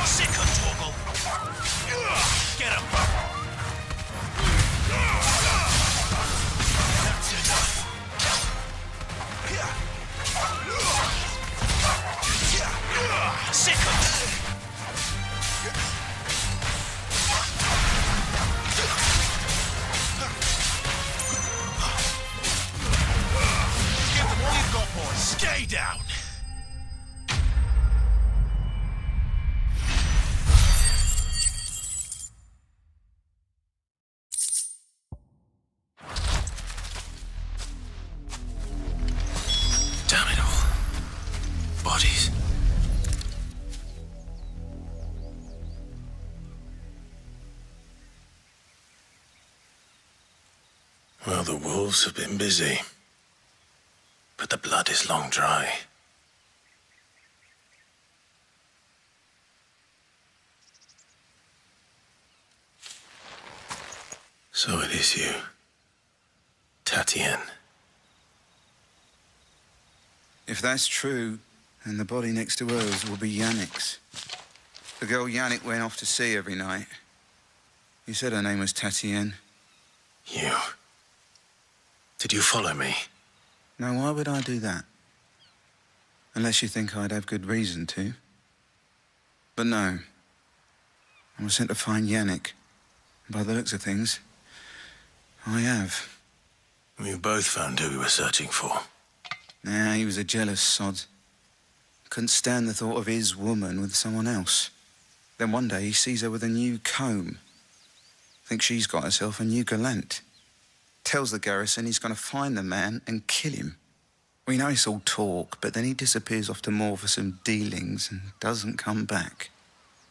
[SPEAKER 11] Sick of Torgal! Get him! That's enough! Sick of Give them all you've got, boys! Stay down!
[SPEAKER 9] Damn it all. Bodies. Well, the wolves have been busy. But the blood is long dry. So it is you, Tatienne.
[SPEAKER 15] If that's true, then the body next to hers will be Yannick's. The girl Yannick went off to sea every night. You said her name was Tatienne.
[SPEAKER 9] You. Did you follow me?
[SPEAKER 15] Now, why would I do that? Unless you think I'd have good reason to. But no. I was sent to find Yannick. By the looks of things, I have.
[SPEAKER 9] We both found who we were searching for.
[SPEAKER 15] Nah, he was a jealous sod. Couldn't stand the thought of his woman with someone else. Then one day he sees her with a new comb. Thinks she's got herself a new gallant. Tells the garrison he's going to find the man and kill him. We know it's all talk, but then he disappears off to Moor for some dealings and doesn't come back.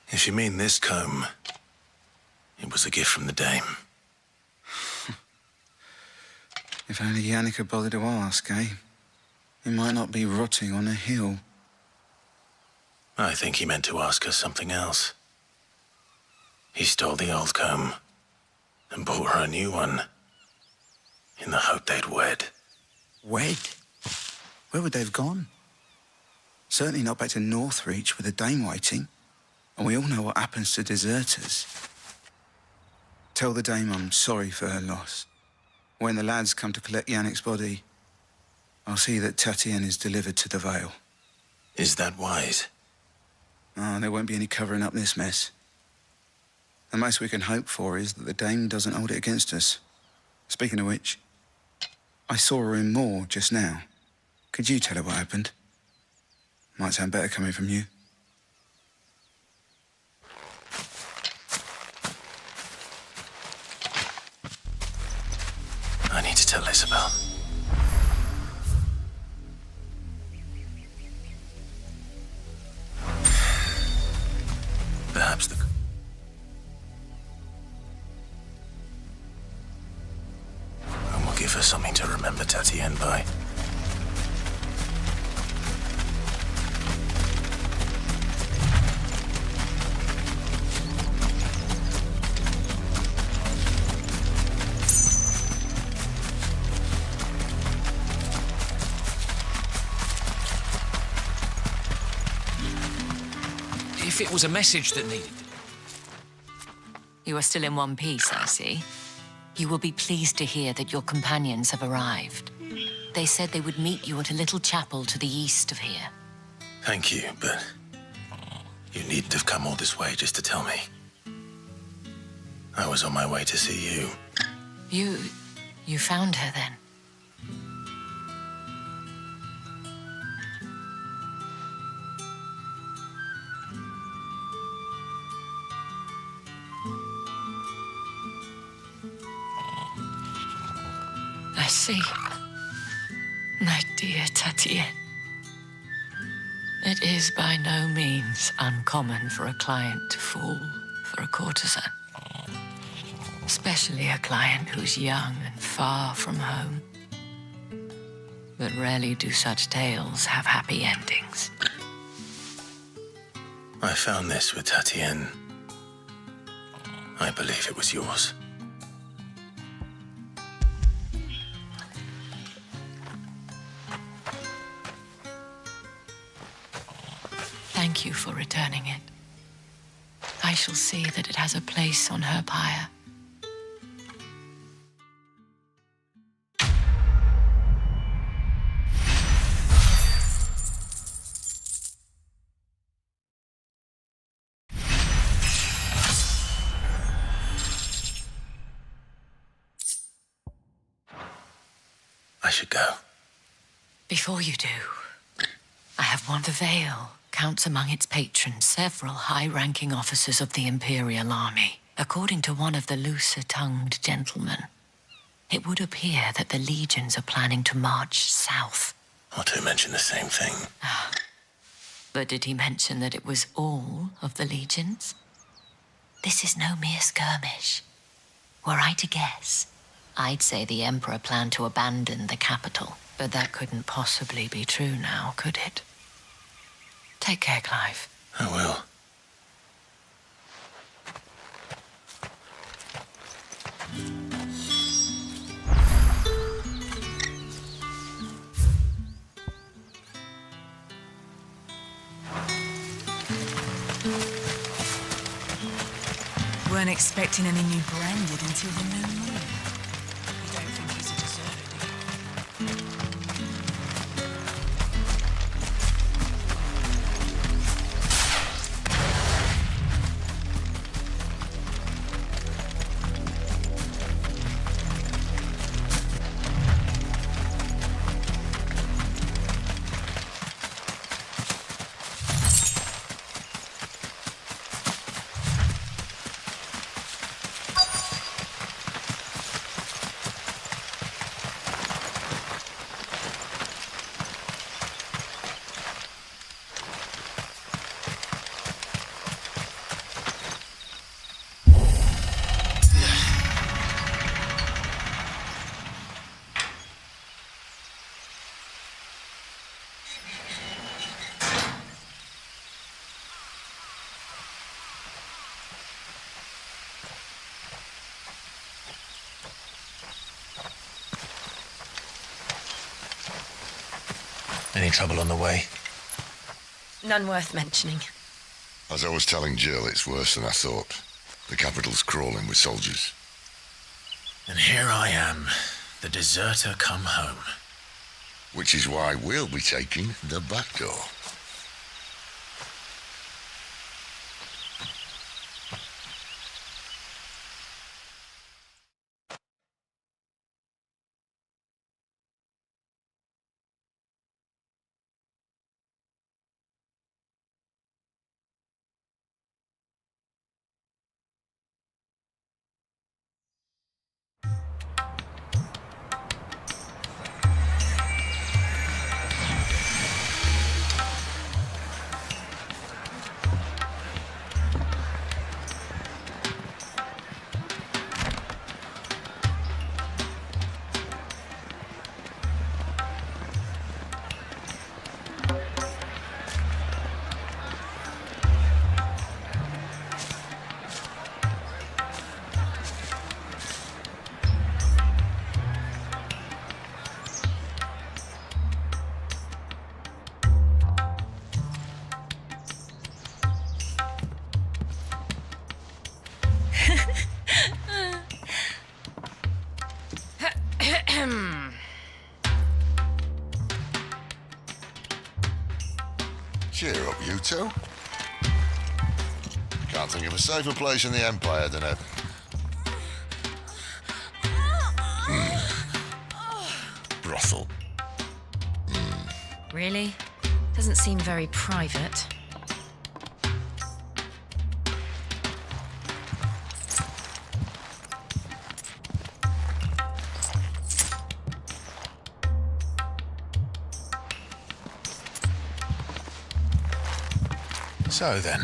[SPEAKER 9] If you mean this comb, it was a gift from the Dame.
[SPEAKER 15] If only Yannick had bothered to ask, eh? He might not be rotting on a hill.
[SPEAKER 9] I think he meant to ask her something else. He stole the old comb and bought her a new one in the hope they'd wed.
[SPEAKER 15] Wed? Where would they have gone? Certainly not back to Northreach with the Dame waiting. And we all know what happens to deserters. Tell the dame I'm sorry for her loss. When the lads come to collect Yannick's body, I'll see that Tatienne is delivered to the Vale.
[SPEAKER 9] Is that wise?
[SPEAKER 15] Oh, there won't be any covering up this mess. The most we can hope for is that the dame doesn't hold it against us. Speaking of which, I saw her in Moor just now. Could you tell her what happened? Might sound better coming from you.
[SPEAKER 9] I need to tell Isabel. Perhaps the... And we'll give her something to remember Tatienne by.
[SPEAKER 7] If it was a message that needed...
[SPEAKER 14] You are still in one piece, I see. You will be pleased to hear that your companions have arrived. They said they would meet you at a little chapel to the east of here.
[SPEAKER 9] Thank you, but you needn't have come all this way just to tell me. I was on my way to see you.
[SPEAKER 14] You found her then? I see. My dear Tatienne. It is by no means uncommon for a client to fall for a courtesan. Especially a client who's young and far from home. But rarely do such tales have happy endings.
[SPEAKER 9] I found this with Tatienne. I believe it was yours.
[SPEAKER 14] Thank you for returning it. I shall see that it has a place on her pyre.
[SPEAKER 9] I should go.
[SPEAKER 14] Before you do, I have won the Vale. Counts among its patrons several high-ranking officers of the Imperial Army. According to one of the looser-tongued gentlemen, it would appear that the legions are planning to march south.
[SPEAKER 9] Otto mentioned the same thing.
[SPEAKER 14] But did he mention that it was all of the legions? This is no mere skirmish. Were I to guess, I'd say the Emperor planned to abandon the capital. But that couldn't possibly be true now, could it? Take care, Clive.
[SPEAKER 9] I will.
[SPEAKER 17] Weren't expecting any new branded until the new moon. You don't think he's a deserter, do you?
[SPEAKER 1] Any trouble on the way?
[SPEAKER 21] None worth mentioning.
[SPEAKER 19] As I was telling Jill, it's worse than I thought. The capital's crawling with soldiers.
[SPEAKER 3] And here I am, the deserter come home.
[SPEAKER 5] Which is why we'll be taking the back door. Cheer up, you two. Can't think of a safer place in the Empire than a... brothel.
[SPEAKER 14] Really? Doesn't seem very private.
[SPEAKER 1] So then,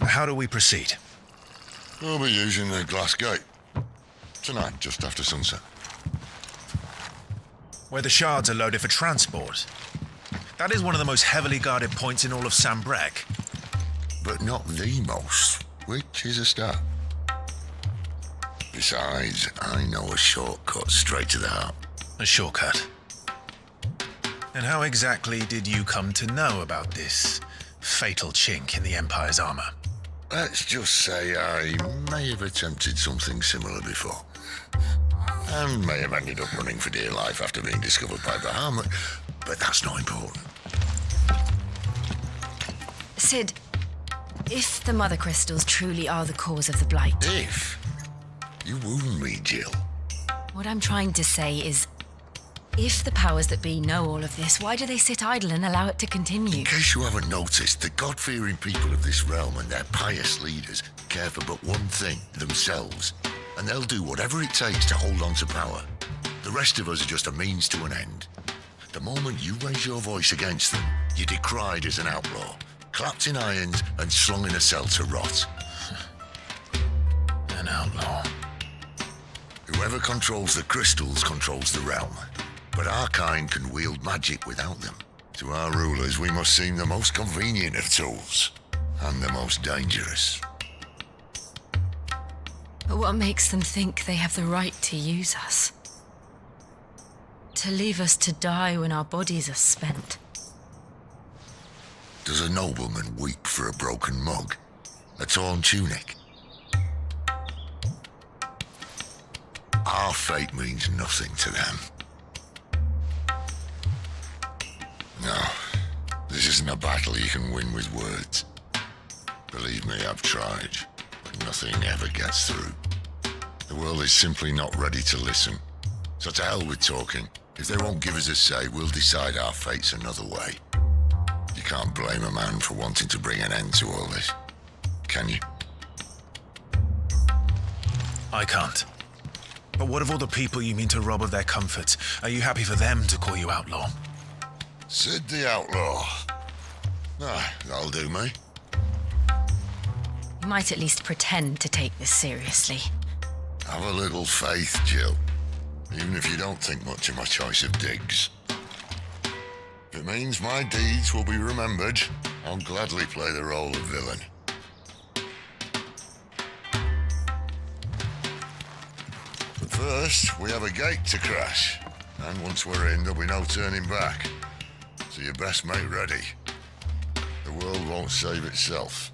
[SPEAKER 1] how do we proceed?
[SPEAKER 5] We'll be using the glass gate. Tonight, just after sunset.
[SPEAKER 1] Where the shards are loaded for transport. That is one of the most heavily guarded points in all of Sambrek.
[SPEAKER 5] But not the most, which is a start. Besides, I know a shortcut straight to the heart.
[SPEAKER 1] A shortcut? And how exactly did you come to know about this fatal chink in the Empire's armor?
[SPEAKER 5] Let's just say I may have attempted something similar before. And may have ended up running for dear life after being discovered by Bahamut, but that's not important.
[SPEAKER 14] Sid, if the Mother Crystals truly are the cause of the Blight...
[SPEAKER 5] If? You wound me, Jill.
[SPEAKER 14] What I'm trying to say is, if the powers that be know all of this, why do they sit idle and allow it to continue?
[SPEAKER 5] In case you haven't noticed, the God-fearing people of this realm and their pious leaders care for but one thing, themselves. And they'll do whatever it takes to hold on to power. The rest of us are just a means to an end. The moment you raise your voice against them, you're decried as an outlaw, clapped in irons and slung in a cell to rot.
[SPEAKER 1] An outlaw.
[SPEAKER 5] Whoever controls the crystals controls the realm. But our kind can wield magic without them. To our rulers, we must seem the most convenient of tools, and the most dangerous.
[SPEAKER 14] But what makes them think they have the right to use us? To leave us to die when our bodies are spent?
[SPEAKER 5] Does a nobleman weep for a broken mug? A torn tunic? Our fate means nothing to them. No, this isn't a battle you can win with words. Believe me, I've tried, but nothing ever gets through. The world is simply not ready to listen. So to hell with talking. If they won't give us a say, we'll decide our fates another way. You can't blame a man for wanting to bring an end to all this, can you?
[SPEAKER 1] I can't. But what of all the people you mean to rob of their comforts? Are you happy for them to call you outlaw?
[SPEAKER 5] Sid the Outlaw. Ah, that'll do me.
[SPEAKER 14] You might at least pretend to take this seriously.
[SPEAKER 5] Have a little faith, Jill. Even if you don't think much of my choice of digs. If it means my deeds will be remembered, I'll gladly play the role of villain. But first, we have a gate to crash. And once we're in, there'll be no turning back. So you best make ready. The world won't save itself.